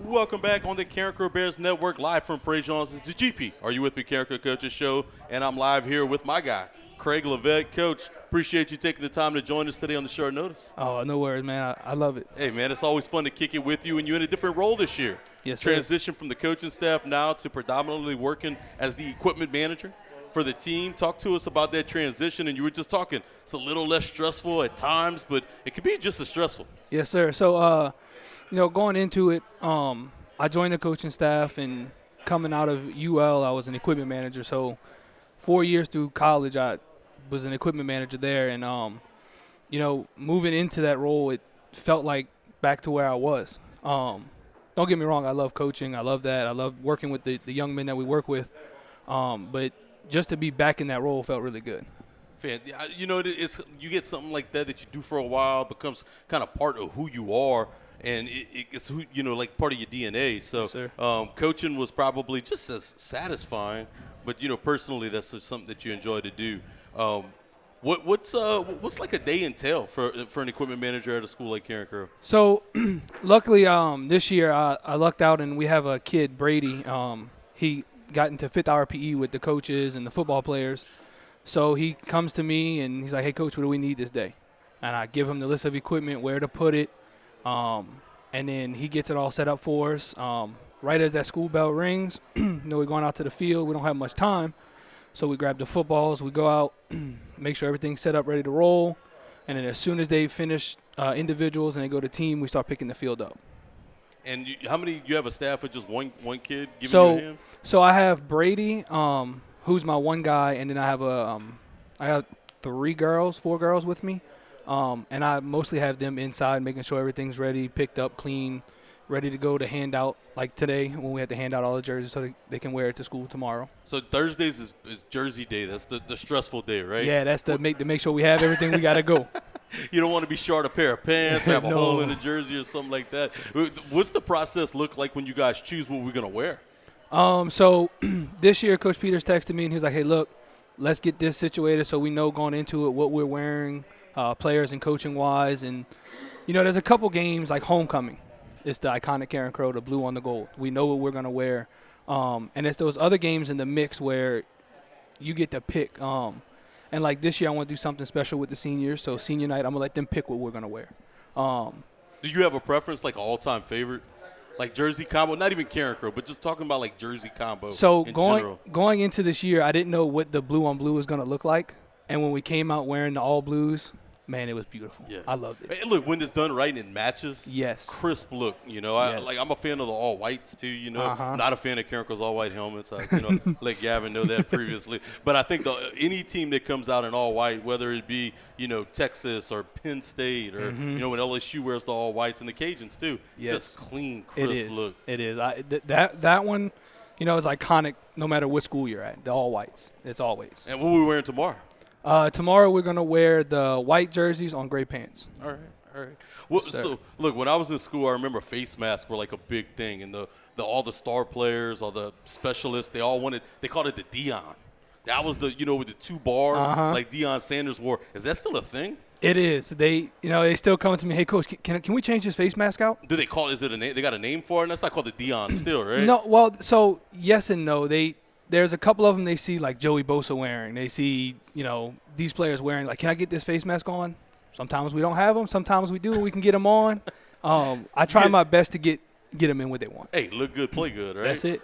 Speaker 1: Welcome back on the Carencro Bears Network, live from PREJEAN'S. It's the GP Are You With Me? Carencro Coaches Show, and I'm live here with my guy, Craig Levette. Coach, appreciate you taking the time to join us today on the short notice.
Speaker 9: Oh, no worries, man. I love it.
Speaker 1: Hey, man, it's always fun to kick it with you, and you're in a different role this year.
Speaker 9: Yes, sir.
Speaker 1: Transition from the coaching staff now to predominantly working as the equipment manager for the team. Talk to us about that transition, and you were just talking, it's a little less stressful at times, but it could be just as stressful.
Speaker 9: Yes, sir. So, going into it, I joined the coaching staff, and coming out of UL, I was an equipment manager. So 4 years through college, I was an equipment manager there, and moving into that role, it felt like back to where I was. Don't get me wrong, I love coaching, I love that, I love working with the young men that we work with, but just to be back in that role felt really good.
Speaker 1: Fan, it's you get something like that you do for a while, becomes kind of part of who you are, and it's who like part of your DNA. So
Speaker 9: yes,
Speaker 1: coaching was probably just as satisfying, but personally that's just something that you enjoy to do. What's like a day entail for an equipment manager at a school like Carencro?
Speaker 9: So, luckily, this year I lucked out, and we have a kid, Brady. He got into fifth hour PE with the coaches and the football players. So he comes to me and he's like, "Hey, coach, what do we need this day?" And I give him the list of equipment, where to put it, and then he gets it all set up for us. Right as that school bell rings, we're going out to the field. We don't have much time. So we grab the footballs, we go out, make sure everything's set up, ready to roll, and then as soon as they finish individuals and they go to team, we start picking the field up.
Speaker 1: And how many you have a staff with just one kid giving you a hand?
Speaker 9: So I have Brady, who's my one guy, and then I have 4 girls with me, and I mostly have them inside, making sure everything's ready, picked up, clean, ready to go to hand out, like today when we had to hand out all the jerseys so they can wear it to school tomorrow.
Speaker 1: So Thursdays is Jersey Day. That's the stressful day, right?
Speaker 9: Yeah, that's to make sure we have everything we got to go.
Speaker 1: You don't want to be short a pair of pants or have a
Speaker 9: No.
Speaker 1: hole in the jersey or something like that. What's the process look like when you guys choose what we're going to wear?
Speaker 9: So this year, Coach Peters texted me and he was like, "Hey, look, let's get this situated so we know going into it what we're wearing, players and coaching wise. And there's a couple games like homecoming. It's the iconic Carencro, the blue on the gold. We know what we're gonna wear, and it's those other games in the mix where you get to pick. And like this year, I want to do something special with the seniors. So senior night, I'm gonna let them pick what we're gonna wear.
Speaker 1: Do you have a preference, like an all-time favorite? Like jersey combo, not even Carencro, but just talking about like jersey combo.
Speaker 9: So
Speaker 1: in general.
Speaker 9: going into this year, I didn't know what the blue on blue was going to look like. And when we came out wearing the all blues, man, it was beautiful.
Speaker 1: Yeah.
Speaker 9: I loved it.
Speaker 1: Hey, look, when it's done right and it matches,
Speaker 9: Yes.
Speaker 1: crisp look.
Speaker 9: Yes.
Speaker 1: I'm a fan of the all whites too.
Speaker 9: Uh-huh.
Speaker 1: Not a fan of Carencro's all white helmets. I let Gavin know that previously. But I think any team that comes out in all white, whether it be Texas or Penn State or when LSU wears the all whites and the Cajuns too,
Speaker 9: Yes.
Speaker 1: just clean, crisp look.
Speaker 9: It is. That one, is iconic no matter what school you're at. The all whites. It's always.
Speaker 1: And what are we wearing tomorrow?
Speaker 9: Tomorrow we're going to wear the white jerseys on gray pants.
Speaker 1: All right. Well, so look, when I was in school, I remember face masks were like a big thing, and all the star players, all the specialists, they called it the Dion. That was the with the two bars like Deion Sanders wore. Is that still a thing?
Speaker 9: It is. They still come to me, "Hey coach, can we change this face mask out?"
Speaker 1: Do they call it? Is it a name? They got a name for it? And that's not called the Dion still, right?
Speaker 9: No. Well, so yes and no. There's a couple of them they see like Joey Bosa wearing. They see these players wearing like, "Can I get this face mask on?" Sometimes we don't have them. Sometimes we do. We can get them on. I try my best to get them in what they want.
Speaker 1: Hey, look good, play good, right?
Speaker 9: That's it.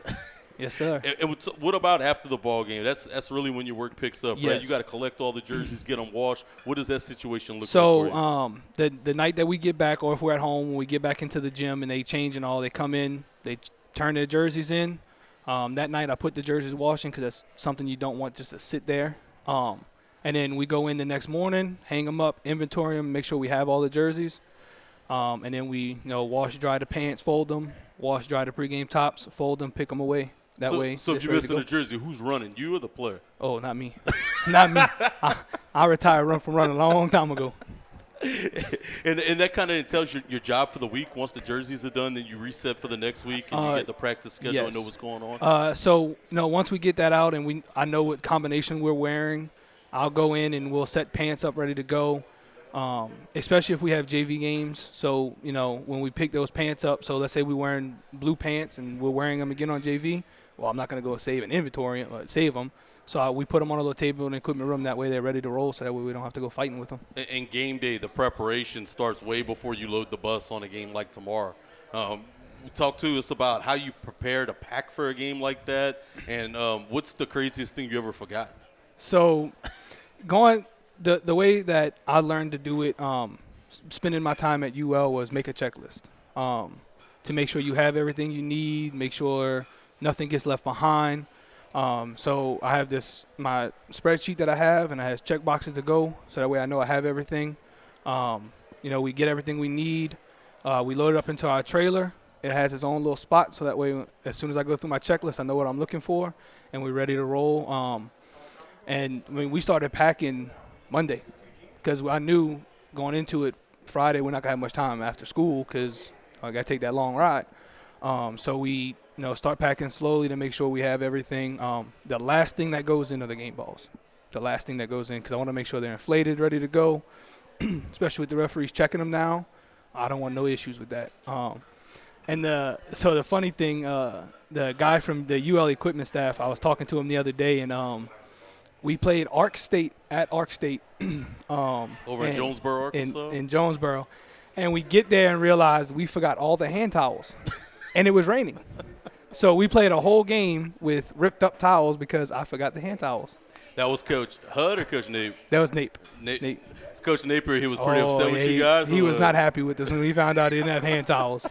Speaker 9: Yes, sir.
Speaker 1: And what about after the ball game? That's really when your work picks up,
Speaker 9: Yes.
Speaker 1: right? You got to collect all the jerseys, get them washed. What does that situation look like
Speaker 9: So
Speaker 1: for you?
Speaker 9: the night that we get back, or if we're at home, when we get back into the gym and they change and all, they come in, they turn their jerseys in. That night I put the jerseys washing because that's something you don't want just to sit there. And then we go in the next morning, hang them up, inventory them, make sure we have all the jerseys. And then we wash, dry the pants, fold them, wash, dry the pregame tops, fold them, pick them away. That way.
Speaker 1: So if you're missing a jersey, who's running, you or the player?
Speaker 9: Oh, not me. Not me. I retired from running a long time ago.
Speaker 1: And that kind of tells your job for the week. Once the jerseys are done, then you reset for the next week and you get the practice schedule and know what's going on.
Speaker 9: So once we get that out and I know what combination we're wearing, I'll go in and we'll set pants up ready to go. Especially if we have JV games. So when we pick those pants up, so let's say we're wearing blue pants and we're wearing them again on JV. Well, I'm not going to go save an inventory, save them. So we put them on a little table in the equipment room. That way they're ready to roll, so that way we don't have to go fighting with them.
Speaker 1: And game day, the preparation starts way before you load the bus on a game like tomorrow. Talk to us about how you prepare to pack for a game like that, and what's the craziest thing you ever forgot?
Speaker 9: So the way that I learned to do it, spending my time at UL, was make a checklist to make sure you have everything you need, make sure nothing gets left behind. So I have my spreadsheet that I have, and it has check boxes to go, so that way I know I have everything. We get everything we need. We load it up into our trailer. It has its own little spot, so that way as soon as I go through my checklist, I know what I'm looking for, and we're ready to roll. And we started packing Monday because I knew going into it Friday we're not going to have much time after school because I got to take that long ride. So we start packing slowly to make sure we have everything. The last thing that goes in are the game balls. The last thing that goes in because I want to make sure they're inflated, ready to go, especially with the referees checking them now. I don't want no issues with that. So the funny thing, the guy from the UL equipment staff, I was talking to him the other day, and we played Ark State at Ark State.
Speaker 1: Over in Jonesboro, Arkansas?
Speaker 9: In Jonesboro. And we get there and realize we forgot all the hand towels. And it was raining. So we played a whole game with ripped up towels because I forgot the hand towels.
Speaker 1: That was Coach Hud or Coach Nape?
Speaker 9: That was Nape.
Speaker 1: Nape. Coach Napier, he was pretty upset with you guys?
Speaker 9: He was not happy with this when he found out he didn't have hand towels.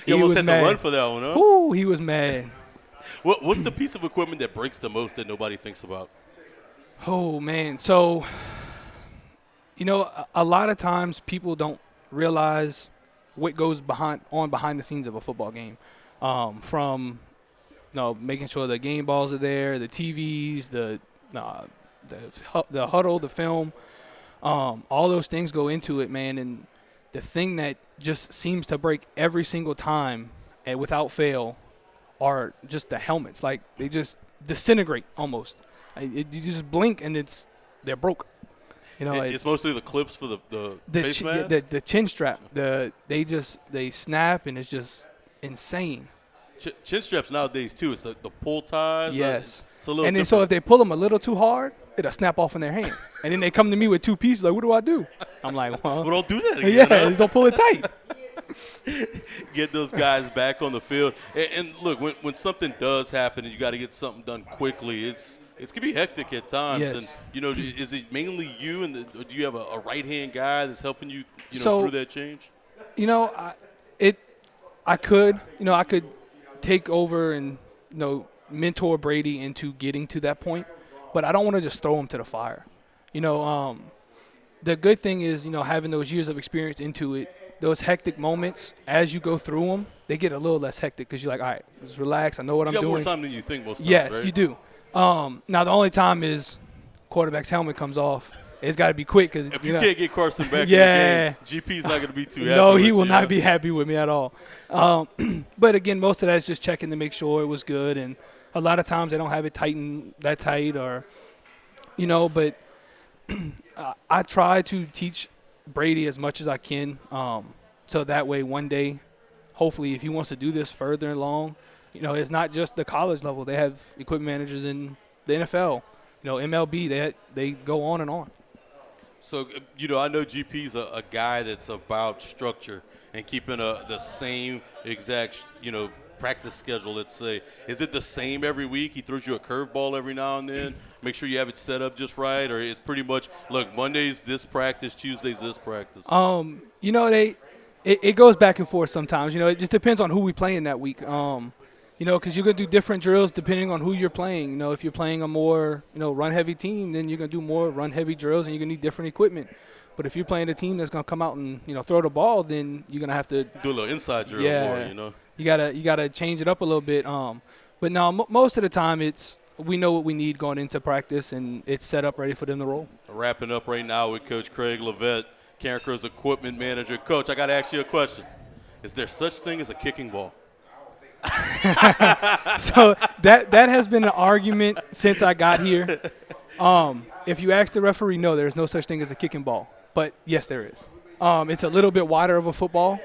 Speaker 1: He almost had to run for that one, huh?
Speaker 9: Ooh, he was mad.
Speaker 1: What's the piece of equipment that breaks the most that nobody thinks about?
Speaker 9: Oh, man. So, a lot of times people don't realize what goes behind the scenes of a football game. From making sure the game balls are there, the TVs, the huddle, the film. All those things go into it, man. And the thing that just seems to break every single time and without fail are just the helmets. Like, they just disintegrate almost. You just blink and they're broke. You know,
Speaker 1: it's mostly the clips for the face mask?
Speaker 9: The chin strap. They snap, and it's just insane.
Speaker 1: Chin straps nowadays too. It's the pull ties.
Speaker 9: Yes.
Speaker 1: It's a little
Speaker 9: and then
Speaker 1: different.
Speaker 9: so if they pull them a little too hard, it'll snap off in their hand. And then they come to me with 2 pieces. Like, what do I do? I'm like, well,
Speaker 1: don't do that again.
Speaker 9: Yeah,
Speaker 1: huh?
Speaker 9: just don't pull it tight.
Speaker 1: Get those guys back on the field. And look, when something does happen and you got to get something done quickly, it's gonna be hectic at times.
Speaker 9: Yes.
Speaker 1: And you know, is it mainly you, or do you have a right hand guy that's helping you,
Speaker 9: So,
Speaker 1: through that change?
Speaker 9: You know, I could take over and mentor Brady into getting to that point, but I don't want to just throw him to the fire. The good thing is, having those years of experience into it, those hectic moments, as you go through them, they get a little less hectic because you're like, all right, just relax. I know what I'm doing.
Speaker 1: You got more time than you think most times,
Speaker 9: Yes,
Speaker 1: right?
Speaker 9: you do. Now, the only time is quarterback's helmet comes off. It's got to be quick because
Speaker 1: if you can't get Carson back
Speaker 9: yeah.
Speaker 1: in the game, GP's not going to be too happy.
Speaker 9: No, he
Speaker 1: with
Speaker 9: will
Speaker 1: you,
Speaker 9: not be happy with me at all. But again, most of that is just checking to make sure it was good. And a lot of times they don't have it tightened that tight, or But I try to teach Brady as much as I can, so that way one day, hopefully, if he wants to do this further along, it's not just the college level. They have equipment managers in the NFL, MLB. They go on and on.
Speaker 1: So, I know GP's a guy that's about structure and keeping the same exact, practice schedule, let's say. Is it the same every week? He throws you a curveball every now and then? Make sure you have it set up just right? Or it's pretty much, look, Monday's this practice, Tuesday's this practice?
Speaker 9: It goes back and forth sometimes. It just depends on who we playing that week. Because you're going to do different drills depending on who you're playing. If you're playing a more, run-heavy team, then you're going to do more run-heavy drills and you're going to need different equipment. But if you're playing a team that's going to come out and, throw the ball, then you're going to have to
Speaker 1: do a little inside drill more,
Speaker 9: You gotta change it up a little bit. But no, most of the time we know what we need going into practice, and it's set up ready for them to roll.
Speaker 1: Wrapping up right now with Coach Craig Levette, Carencro's equipment manager. Coach, I got to ask you a question. Is there such thing as a kicking ball?
Speaker 9: So that has been an argument since I got here. If you ask the referee, no, there's no such thing as a kicking ball. But yes, there is. It's a little bit wider of a football.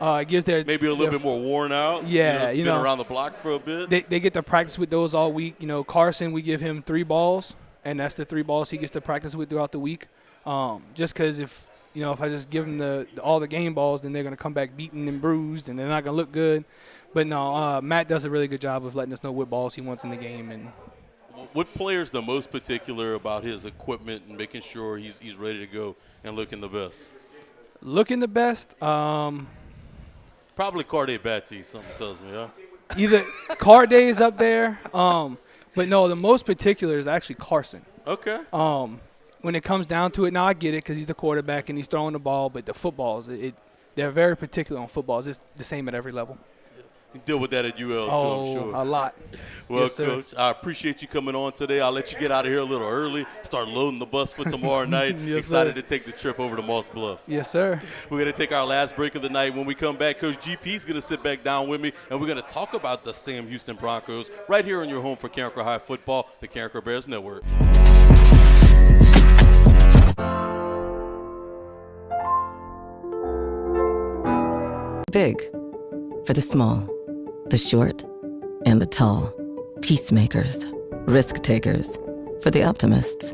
Speaker 9: It gives their
Speaker 1: maybe a little bit more worn out.
Speaker 9: Yeah,
Speaker 1: it's been around the block for a bit.
Speaker 9: They get to practice with those all week. Carson, we give him 3 balls, and that's the 3 balls he gets to practice with throughout the week. Just because if I just give them all the game balls, then they're gonna come back beaten and bruised, and they're not gonna look good. But no, Matt does a really good job of letting us know what balls he wants in the game. And
Speaker 1: what player's the most particular about his equipment and making sure he's ready to go and looking the best?
Speaker 9: Looking the best.
Speaker 1: Probably Carde Batty, something tells me, huh?
Speaker 9: Either Carde is up there, but no, the most particular is actually Carson.
Speaker 1: Okay.
Speaker 9: When it comes down to it, now I get it because he's the quarterback and he's throwing the ball, but the footballs, they're very particular on footballs. It's the same at every level.
Speaker 1: You deal with that at UL too, I'm sure.
Speaker 9: A lot.
Speaker 1: Well,
Speaker 9: Yes, sir.
Speaker 1: Coach, I appreciate you coming on today. I'll let you get out of here a little early, start loading the bus for tomorrow night.
Speaker 9: Yes,
Speaker 1: Excited
Speaker 9: sir.
Speaker 1: to take the trip over to Moss Bluff.
Speaker 9: Yes, sir.
Speaker 1: We're going to take our last break of the night. When we come back, Coach GP's going to sit back down with me, and we're going to talk about the Sam Houston Broncos right here on your home for Carencro High Football, the Carencro Bears Network.
Speaker 3: Big for the small, the short, and the tall. Peacemakers, risk takers. For the optimists,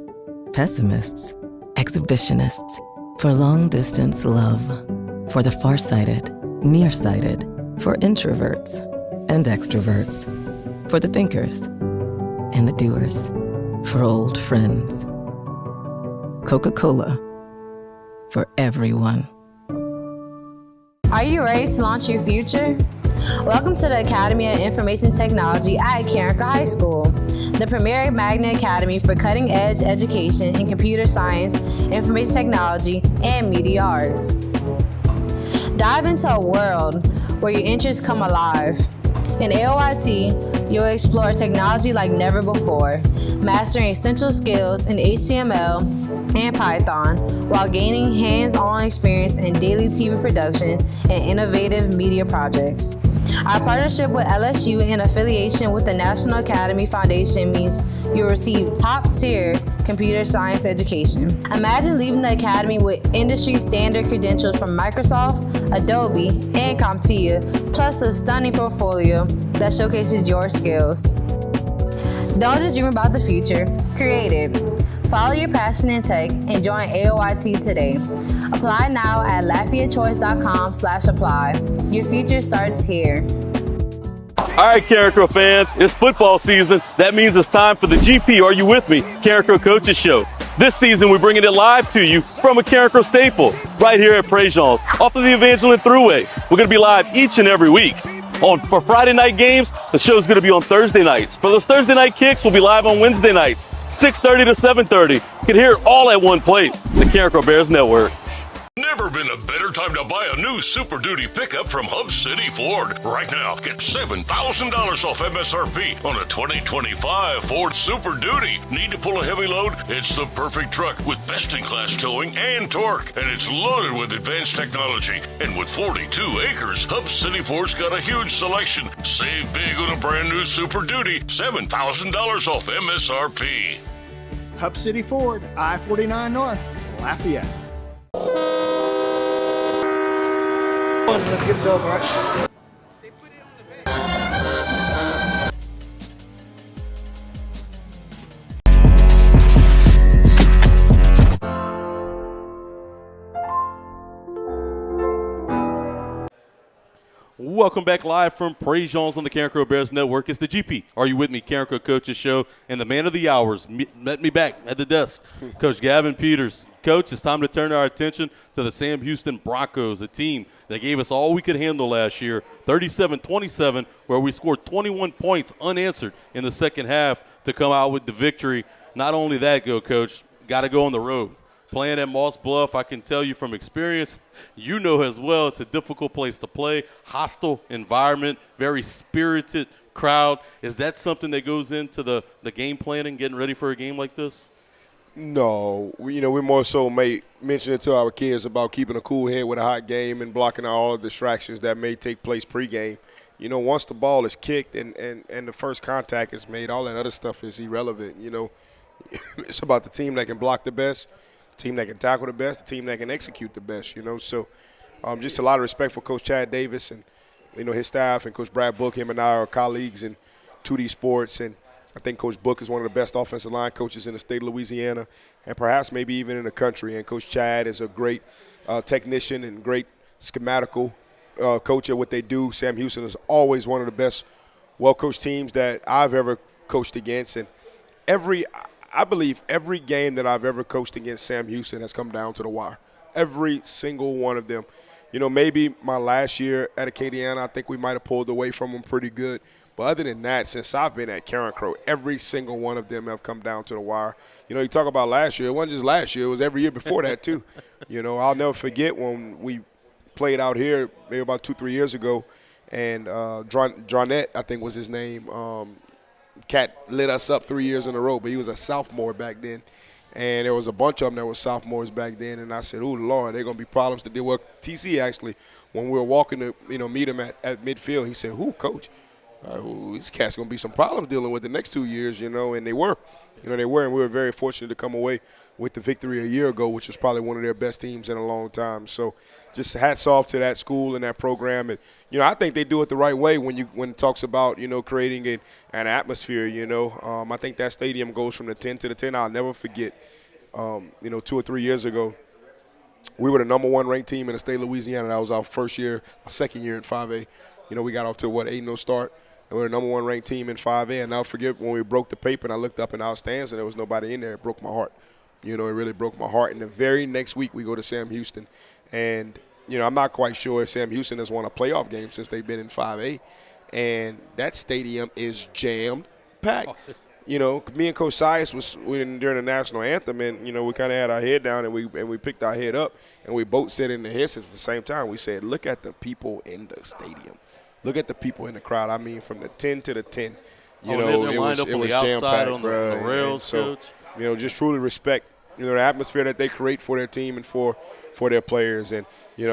Speaker 3: pessimists, exhibitionists. For long distance love. For the farsighted, nearsighted. For introverts and extroverts. For the thinkers and the doers. For old friends. Coca-Cola. For everyone.
Speaker 4: Are you ready to launch your future? Welcome to the Academy of Information Technology at Carencro High School, the premier magnet academy for cutting-edge education in computer science, information technology, and media arts. Dive into a world where your interests come alive. In AOIT, You'll explore technology like never before, mastering essential skills in HTML and Python while gaining hands-on experience in daily TV production and innovative media projects. Our partnership with LSU and affiliation with the National Academy Foundation means you'll receive top-tier computer science education. Imagine leaving the academy with industry-standard credentials from Microsoft, Adobe, and CompTIA, plus a stunning portfolio that showcases your skills. Don't just dream about the future, create it. Follow your passion in tech and join AOIT today. Apply now at LafayetteChoice.com/apply. Your future starts here.
Speaker 1: All right, Carencro fans, it's football season. That means it's time for the GP, Are You With Me? Carencro Coaches Show. This season, we're bringing it live to you from a Carencro staple, right here at PREJEAN'S, off of the Evangeline Thruway. We're going to be live each and every week. For Friday night games, the show's going to be on Thursday nights. For those Thursday night kicks, we'll be live on Wednesday nights, 6:30 to 7:30. You can hear it all at one place, the Carencro Bears Network.
Speaker 5: Never been a better time to buy a new Super Duty pickup from Hub City Ford. Right now, get $7,000 off MSRP on a 2025 Ford Super Duty. Need to pull a heavy load? It's the perfect truck with best-in-class towing and torque. And it's loaded with advanced technology. And with 42 acres, Hub City Ford's got a huge selection. Save big on a brand new Super Duty. $7,000 off MSRP.
Speaker 6: Hub City Ford, I-49 North, Lafayette.
Speaker 7: Let's get it over, right?
Speaker 1: Welcome back live from PREJEAN'S on the Carencro Bears Network. It's the GP, Are You With Me? Carencro Coaches Show, and the man of the hours met me back at the desk, Coach Gavin Peters. Coach, it's time to turn our attention to the Sam Houston Broncos, a team that gave us all we could handle last year, 37-27, where we scored 21 points unanswered in the second half to come out with the victory. Not only that, Coach, got to go on the road. Playing at Moss Bluff, I can tell you from experience, you know as well, it's a difficult place to play, hostile environment, very spirited crowd. Is that something that goes into the game planning, getting ready for a game like this?
Speaker 2: No, we more so mention it to our kids about keeping a cool head with a hot game and blocking out all the distractions that may take place pregame. Once the ball is kicked and the first contact is made, all that other stuff is irrelevant. It's about the team that can block the best, the team that can tackle the best, the team that can execute the best. So just a lot of respect for Coach Chad Davis and his staff, and Coach Brad Book. Him and I are colleagues in 2D Sports, and I think Coach Book is one of the best offensive line coaches in the state of Louisiana and perhaps maybe even in the country. And Coach Chad is a great technician and great schematical coach at what they do. Sam Houston is always one of the best well-coached teams that I've ever coached against. And I believe every game that I've ever coached against Sam Houston has come down to the wire. Every single one of them. Maybe my last year at Acadiana, I think we might have pulled away from them pretty good. But other than that, since I've been at Carencro, every single one of them have come down to the wire. You talk about last year. It wasn't just last year. It was every year before that too. I'll never forget when we played out here maybe about 2-3 years ago, and Dronette, I think was his name. Cat lit us up 3 years in a row, but he was a sophomore back then. And there was a bunch of them that were sophomores back then. And I said, oh, Lord, they're going to be problems to deal with. TC actually, when we were walking to meet him at midfield, he said, who, Coach? These cats going to be some problems dealing with the next 2 years, and they were. They were, and we were very fortunate to come away with the victory a year ago, which was probably one of their best teams in a long time. So just hats off to that school and that program. And, I think they do it the right way when it talks about, creating an atmosphere, I think that stadium goes from the 10 to the 10. I'll never forget, 2 or 3 years ago, we were the number one ranked team in the state of Louisiana. That was our second year in 5A. We got off to 8-0 start. And we were the number one ranked team in 5A. And I'll forget when we broke the paper and I looked up in our stands and there was nobody in there. It broke my heart. It really broke my heart. And the very next week we go to Sam Houston. And, I'm not quite sure if Sam Houston has won a playoff game since they've been in 5A. And that stadium is jammed packed. Me and Coach Sias was during the national anthem, and we kind of had our head down and we picked our head up, and we both said in the headsets at the same time. We said, "Look at the people in the stadium. Look at the people in the crowd. I mean, from the 10 to the 10, You
Speaker 1: Oh,
Speaker 2: know,
Speaker 1: they're
Speaker 2: it
Speaker 1: lined
Speaker 2: was,
Speaker 1: up
Speaker 2: it
Speaker 1: on
Speaker 2: was
Speaker 1: the outside
Speaker 2: jam-packed,
Speaker 1: on the
Speaker 2: bruh.
Speaker 1: rails,
Speaker 2: so,
Speaker 1: Coach.
Speaker 2: just truly respect, the atmosphere that they create for their team and for their players. And, the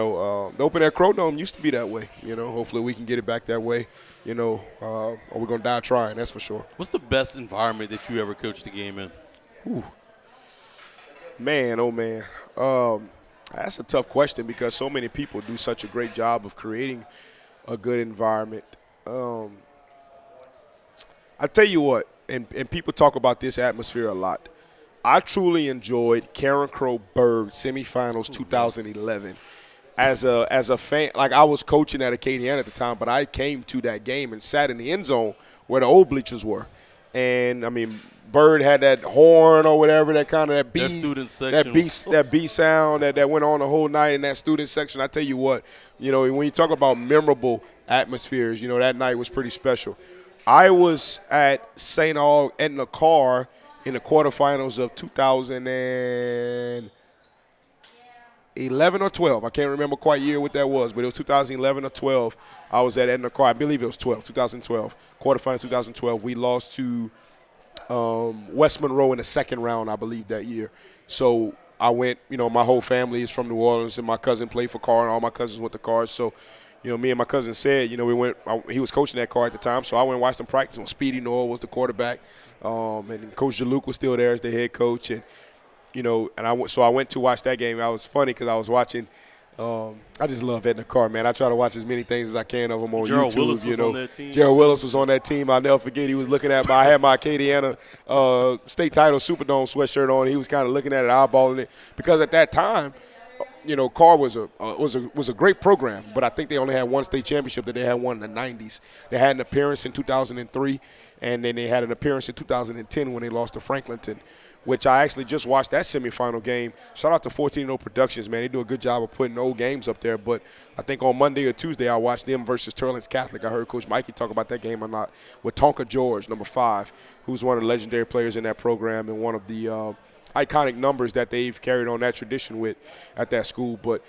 Speaker 2: open air Crow Dome used to be that way. Hopefully we can get it back that way, or we're going to die trying, that's for sure.
Speaker 1: What's the best environment that you ever coached a game in?
Speaker 2: Ooh. Man, oh, man. That's a tough question because so many people do such a great job of creating a good environment. I tell you what, and people talk about this atmosphere a lot. I truly enjoyed Carencro Bird semifinals 2011. As a fan, like I was coaching at Acadiana at the time, but I came to that game and sat in the end zone where the old bleachers were. And I mean, Bird had that horn or whatever, that kind of that B,
Speaker 1: student section.
Speaker 2: that B sound that went on the whole night in that student section. I tell you what, when you talk about memorable atmospheres, that night was pretty special. I was at St. Aug in the car in the quarterfinals of 2011 or 12. I can't remember quite year what that was, but it was 2011 or 12. I was at Edna Carr. I believe it was 2012. Quarterfinals 2012. We lost to West Monroe in the second round, I believe, that year. So I went, my whole family is from New Orleans, and my cousin played for Carr, and all my cousins went to Carr. So, me and my cousin said, we went. He was coaching that Carr at the time, so I went and watched them practice when Speedy Noel was the quarterback, and Coach Jaluk was still there as the head coach, and I went to watch that game. I was funny because I was watching. I just love Edna Carr, man. I try to watch as many things as I can of him on
Speaker 1: Gerald
Speaker 2: YouTube.
Speaker 1: Willis was on that team.
Speaker 2: Gerald Willis was on that team. I'll never forget. He was looking at I had my Acadiana state title Superdome sweatshirt on. He was kind of looking at it, eyeballing it, because at that time, Carr was a great program, but I think they only had one state championship that they had won in the 90s. They had an appearance in 2003, and then they had an appearance in 2010 when they lost to Franklinton, which I actually just watched that semifinal game. Shout out to 14-0 Productions, man. They do a good job of putting old games up there. But I think on Monday or Tuesday I watched them versus Turling's Catholic. I heard Coach Mikey talk about that game a lot with Tonka George, number 5, who's one of the legendary players in that program and one of the iconic numbers that they've carried on that tradition with at that school. But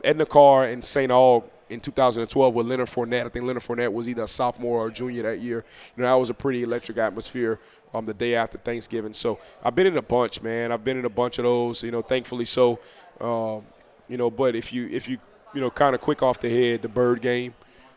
Speaker 2: Edna Carr and St. Aug in 2012 with Leonard Fournette. I think Leonard Fournette was either a sophomore or a junior that year. That was a pretty electric atmosphere the day after Thanksgiving. So I've been in a bunch, man. I've been in a bunch of those, thankfully so. But if you kind of quick off the head, the Bird game,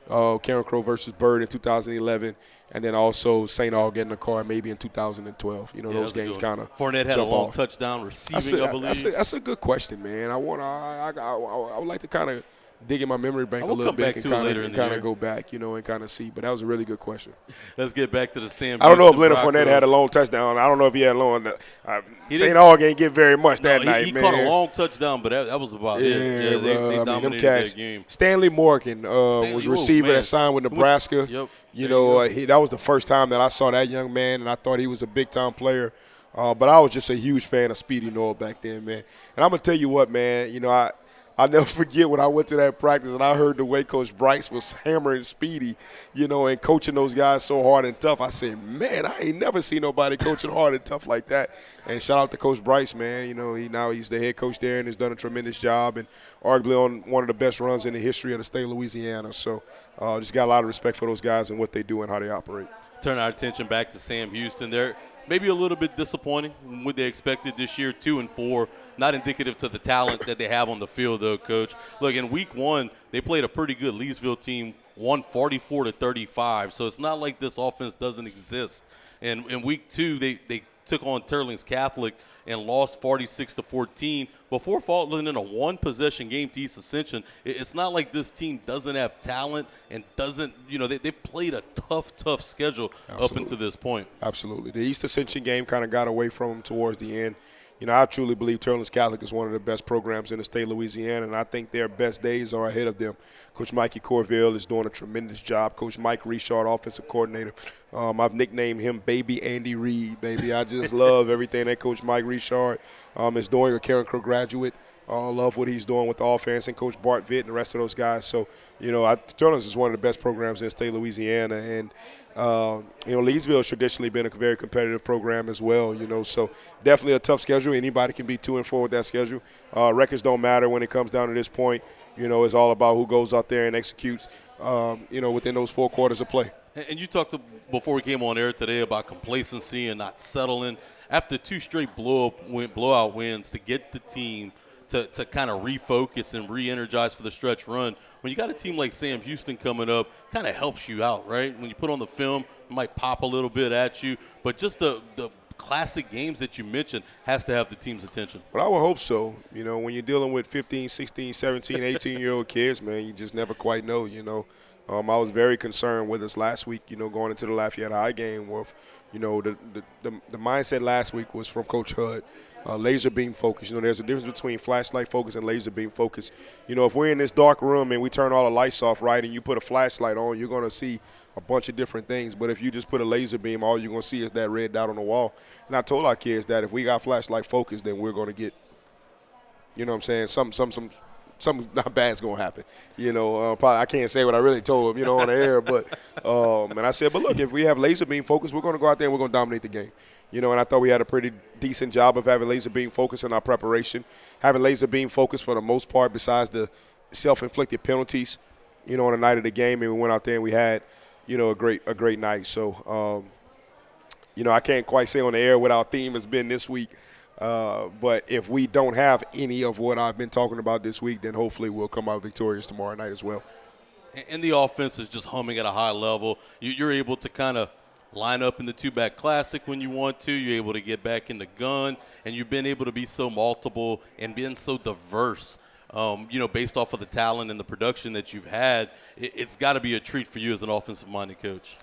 Speaker 2: Carencro versus Bird in 2011, and then also St. Aug getting the car maybe in 2012. Those games kind of.
Speaker 1: Fournette had a long touchdown receiving, I believe.
Speaker 2: That's a good question, man. I would like to kind of dig in my memory bank a little bit and kind of go back, and kind of see. But that was a really good question.
Speaker 1: Let's get back to the Sam.
Speaker 2: I don't know if Leonard Fournette had a long touchdown. I don't know if he had a long. St. Aug ain't get very much that night,
Speaker 1: he
Speaker 2: man.
Speaker 1: He caught a long touchdown, but that was about it. Yeah, they dominated that game.
Speaker 2: Stanley Morgan was a receiver that signed with Nebraska.
Speaker 1: Yep.
Speaker 2: That was the first time that I saw that young man, and I thought he was a big-time player. But I was just a huge fan of Speedy Noel back then, man. And I'm going to tell you what, man, I'll never forget when I went to that practice and I heard the way Coach Bryce was hammering Speedy, and coaching those guys so hard and tough. I said, man, I ain't never seen nobody coaching hard and tough like that. And shout out to Coach Bryce, man. He's the head coach there and has done a tremendous job and arguably on one of the best runs in the history of the state of Louisiana. So just got a lot of respect for those guys and what they do and how they operate.
Speaker 1: Turn our attention back to Sam Houston. They're maybe a little bit disappointing from what they expected this year, 2-4. Not indicative to the talent that they have on the field, though, Coach. Look, in week 1, they played a pretty good Leesville team, won 44-35. So it's not like this offense doesn't exist. And in week 2, they took on Turling's Catholic and lost 46-14 before falling in a one-possession game to East Ascension. It's not like this team doesn't have talent and doesn't, they've played a tough schedule up until this point.
Speaker 2: Absolutely. The East Ascension game kind of got away from them towards the end. I truly believe Turling's Catholic is one of the best programs in the state of Louisiana, and I think their best days are ahead of them. Coach Mikey Corville is doing a tremendous job. Coach Mike Richard, offensive coordinator. I've nicknamed him Baby Andy Reid, baby. I just love everything that Coach Mike Richard is doing, a Carencro graduate. I love what he's doing with the offense, and Coach Bart Vitt and the rest of those guys. So, Turling's is one of the best programs in the state of Louisiana, and Leesville has traditionally been a very competitive program as well, so definitely a tough schedule. Anybody can be 2-4 with that schedule. Records don't matter when it comes down to this point. It's all about who goes out there and executes, within those 4 quarters of play.
Speaker 1: And you talked before we came on air today about complacency and not settling. After 2 straight blowout wins, to get the team to kind of refocus and re-energize for the stretch run, when you got a team like Sam Houston coming up, kind of helps you out, right? When you put on the film, it might pop a little bit at you, but just the classic games that you mentioned has to have the team's attention.
Speaker 2: But I would hope so. You know, when you're dealing with 15, 16, 17, 18-year-old kids, man, you just never quite know, you know. I was very concerned with us last week, you know, going into the Lafayette High game with, you know, the mindset last week was from Coach Hud, laser beam focus. You know, there's a difference between flashlight focus and laser beam focus. You know, if we're in this dark room and we turn all the lights off, right, and you put a flashlight on, you're going to see a bunch of different things. But if you just put a laser beam, all you're going to see is that red dot on the wall. And I told our kids that if we got flashlight focus, then we're going to get, you know what I'm saying, something not bad's going to happen. You know, probably I can't say what I really told them, you know, on the air. But and I said, but look, if we have laser beam focus, we're going to go out there and we're going to dominate the game. You know, and I thought we had a pretty decent job of having laser beam focus in our preparation, having laser beam focus for the most part besides the self-inflicted penalties, you know, on the night of the game. And we went out there and we had, you know, a great night. So, you know, I can't quite say on the air what our theme has been this week. But if we don't have any of what I've been talking about this week, then hopefully we'll come out victorious tomorrow night as well.
Speaker 1: And the offense is just humming at a high level. You're able to kind of line up in the two-back classic when you want to. You're able to get back in the gun, and you've been able to be so multiple and being so diverse. You know, based off of the talent and the production that you've had, it's got to be a treat for you as an offensive-minded coach.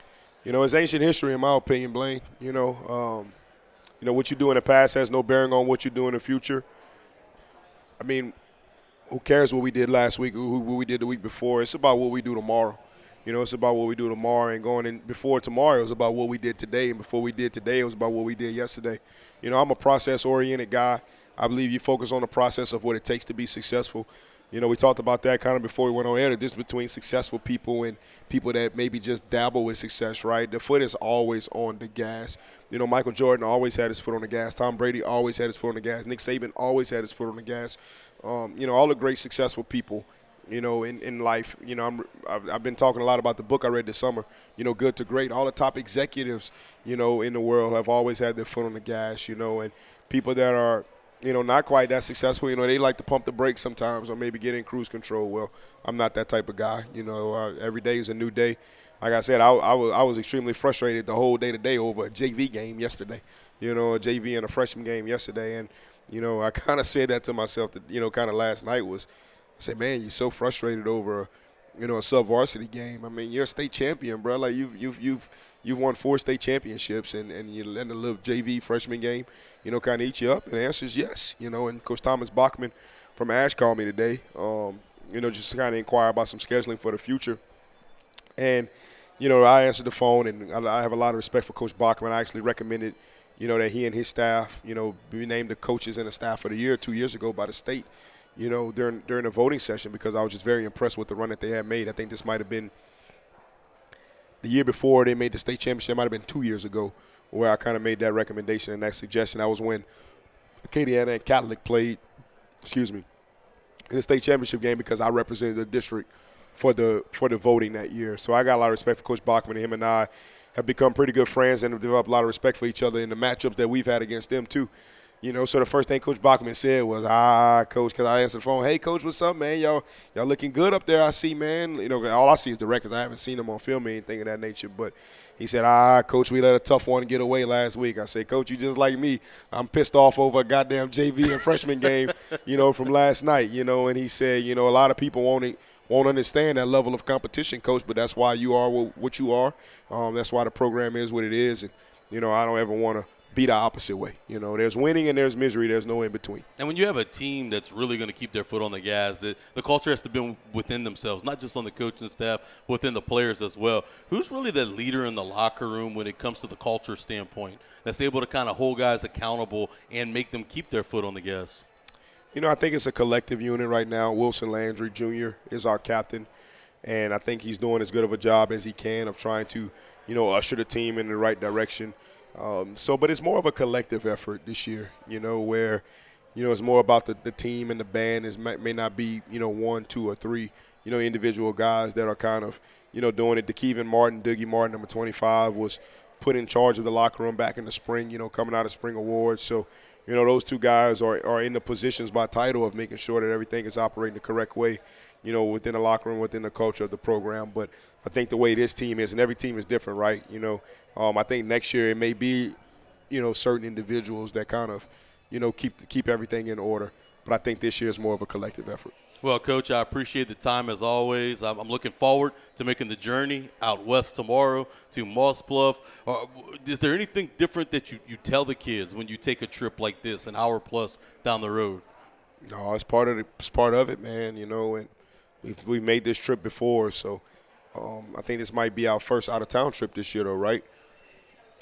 Speaker 2: You know, it's ancient history, in my opinion, Blaine. You know, what you do in the past has no bearing on what you do in the future. I mean, who cares what we did last week or what we did the week before? It's about what we do tomorrow. You know, it's about what we do tomorrow, and going in before tomorrow, it was about what we did today, and before we did today, it was about what we did yesterday. You know, I'm a process-oriented guy. I believe you focus on the process of what it takes to be successful. You know, we talked about that kind of before we went on air, the difference between successful people and people that maybe just dabble with success, right? The foot is always on the gas. You know, Michael Jordan always had his foot on the gas. Tom Brady always had his foot on the gas. Nick Saban always had his foot on the gas. You know, all the great successful people, you know, in life. You know, I've been talking a lot about the book I read this summer, you know, Good to Great. All the top executives, you know, in the world have always had their foot on the gas, you know, and people that are, you know, not quite that successful, you know, they like to pump the brakes sometimes or maybe get in cruise control. Well, I'm not that type of guy. You know, every day is a new day. Like I said, I was extremely frustrated the whole day today over a JV game yesterday, you know, a JV and a freshman game yesterday. And, you know, I kind of said that to myself, that, you know, kind of last night was, I said, man, you're so frustrated over, you know, a sub-varsity game. I mean, you're a state champion, bro. Like, you've won 4 state championships, and you let a little JV freshman game, you know, kind of eat you up. And the answer is yes, you know. And Coach Thomas Bachman from Ash called me today, you know, just to kind of inquire about some scheduling for the future. And, you know, I answered the phone, and I have a lot of respect for Coach Bachman. I actually recommended, you know, that he and his staff, you know, be named the coaches and the staff of the year 2 years ago by the state, you know, during the voting session, because I was just very impressed with the run that they had made. I think this might have been the year before they made the state championship. It might have been 2 years ago where I kind of made that recommendation and that suggestion. That was when Acadiana and Catholic played, in the state championship game, because I represented the district for the voting that year. So I got a lot of respect for Coach Bachman. Him and I have become pretty good friends and have developed a lot of respect for each other in the matchups that we've had against them too. You know, so the first thing Coach Bachman said was, Coach, because I answered the phone, hey, Coach, what's up, man? Y'all looking good up there, I see, man. You know, all I see is the records. I haven't seen them on film or anything of that nature. But he said, Coach, we let a tough one get away last week. I said, Coach, you just like me. I'm pissed off over a goddamn JV and freshman game, you know, from last night, you know. And he said, you know, a lot of people won't understand that level of competition, Coach, but that's why you are what you are. That's why the program is what it is. And, you know, I don't ever want to be the opposite way. You know, there's winning and there's misery. There's no in between.
Speaker 1: And when you have a team that's really going to keep their foot on the gas, the culture has to be within themselves, not just on the coaching staff, but within the players as well. Who's really the leader in the locker room when it comes to the culture standpoint that's able to kind of hold guys accountable and make them keep their foot on the gas?
Speaker 2: You know, I think it's a collective unit right now. Wilson Landry Jr. is our captain, and I think he's doing as good of a job as he can of trying to, you know, usher the team in the right direction. But it's more of a collective effort this year, you know, where, it's more about the team and the band. It may not be, 1, 2, or 3, individual guys that are kind of, doing it. DeKeevan Martin, Dougie Martin, number 25, was put in charge of the locker room back in the spring, coming out of spring awards. So, those two guys are in the positions by title of making sure that everything is operating the correct way, within the locker room, within the culture of the program. But I think the way this team is, and every team is different, right? I think next year it may be, certain individuals that kind of, keep everything in order. But I think this year is more of a collective effort.
Speaker 1: Well, Coach, I appreciate the time as always. I'm looking forward to making the journey out west tomorrow to Moss Bluff. Is there anything different that you tell the kids when you take a trip like this, an hour plus down the road?
Speaker 2: No, it's part of it, man. And we've made this trip before, so I think this might be our first out-of-town trip this year, though, right?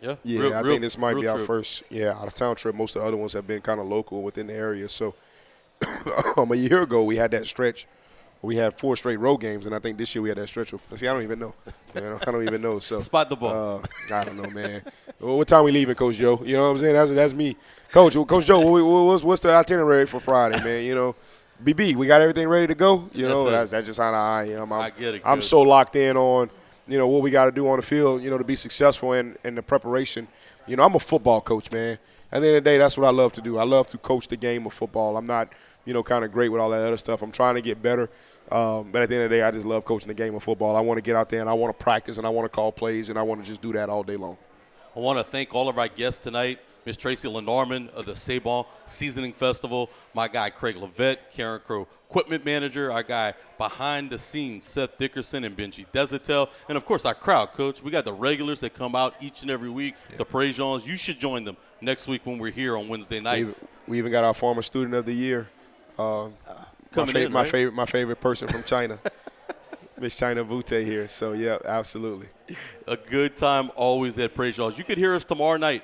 Speaker 1: Yeah.
Speaker 2: Yeah, I think this might be our
Speaker 1: trip.
Speaker 2: first, out-of-town trip. Most of the other ones have been kind of local within the area. So a year ago we had that stretch. We had 4 straight road games, and I think this year we had that stretch. See, I don't even know. I don't even know. So
Speaker 1: Spot the ball.
Speaker 2: I don't know, man. What time we leaving, Coach Joe? You know what I'm saying? That's me. Coach Joe, what's the itinerary for Friday, man? BB, we got everything ready to go? That's just how I am.
Speaker 1: I get it.
Speaker 2: I'm so locked in on, what we got to do on the field, to be successful in the preparation. I'm a football coach, man. At the end of the day, that's what I love to do. I love to coach the game of football. I'm not, kind of great with all that other stuff. I'm trying to get better. But at the end of the day, I just love coaching the game of football. I want to get out there and I want to practice and I want to call plays and I want to just do that all day long.
Speaker 1: I want to thank all of our guests tonight. Miss Tracie Lenormand of the Sabon Seasoning Festival, my guy Craig Levette, Carencro Equipment Manager, our guy behind the scenes, Seth Dickerson and Benji Desatel, and of course our crowd, Coach. We got the regulars that come out each and every week to PREJEAN'S. You should join them next week when we're here on Wednesday night.
Speaker 2: We even got our former student of the year, my favorite person from China, Miss China Vute here. So yeah, absolutely.
Speaker 1: A good time always at PREJEAN'S. You could hear us tomorrow night.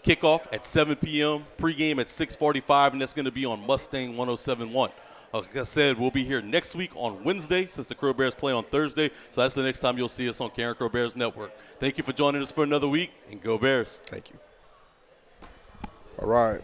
Speaker 1: Kickoff at 7 p.m., pregame at 6:45, and that's going to be on Mustang 107.1. Like I said, we'll be here next week on Wednesday since the Crow Bears play on Thursday. So that's the next time you'll see us on Carencro Bears Network. Thank you for joining us for another week, and go Bears.
Speaker 2: Thank you. All right.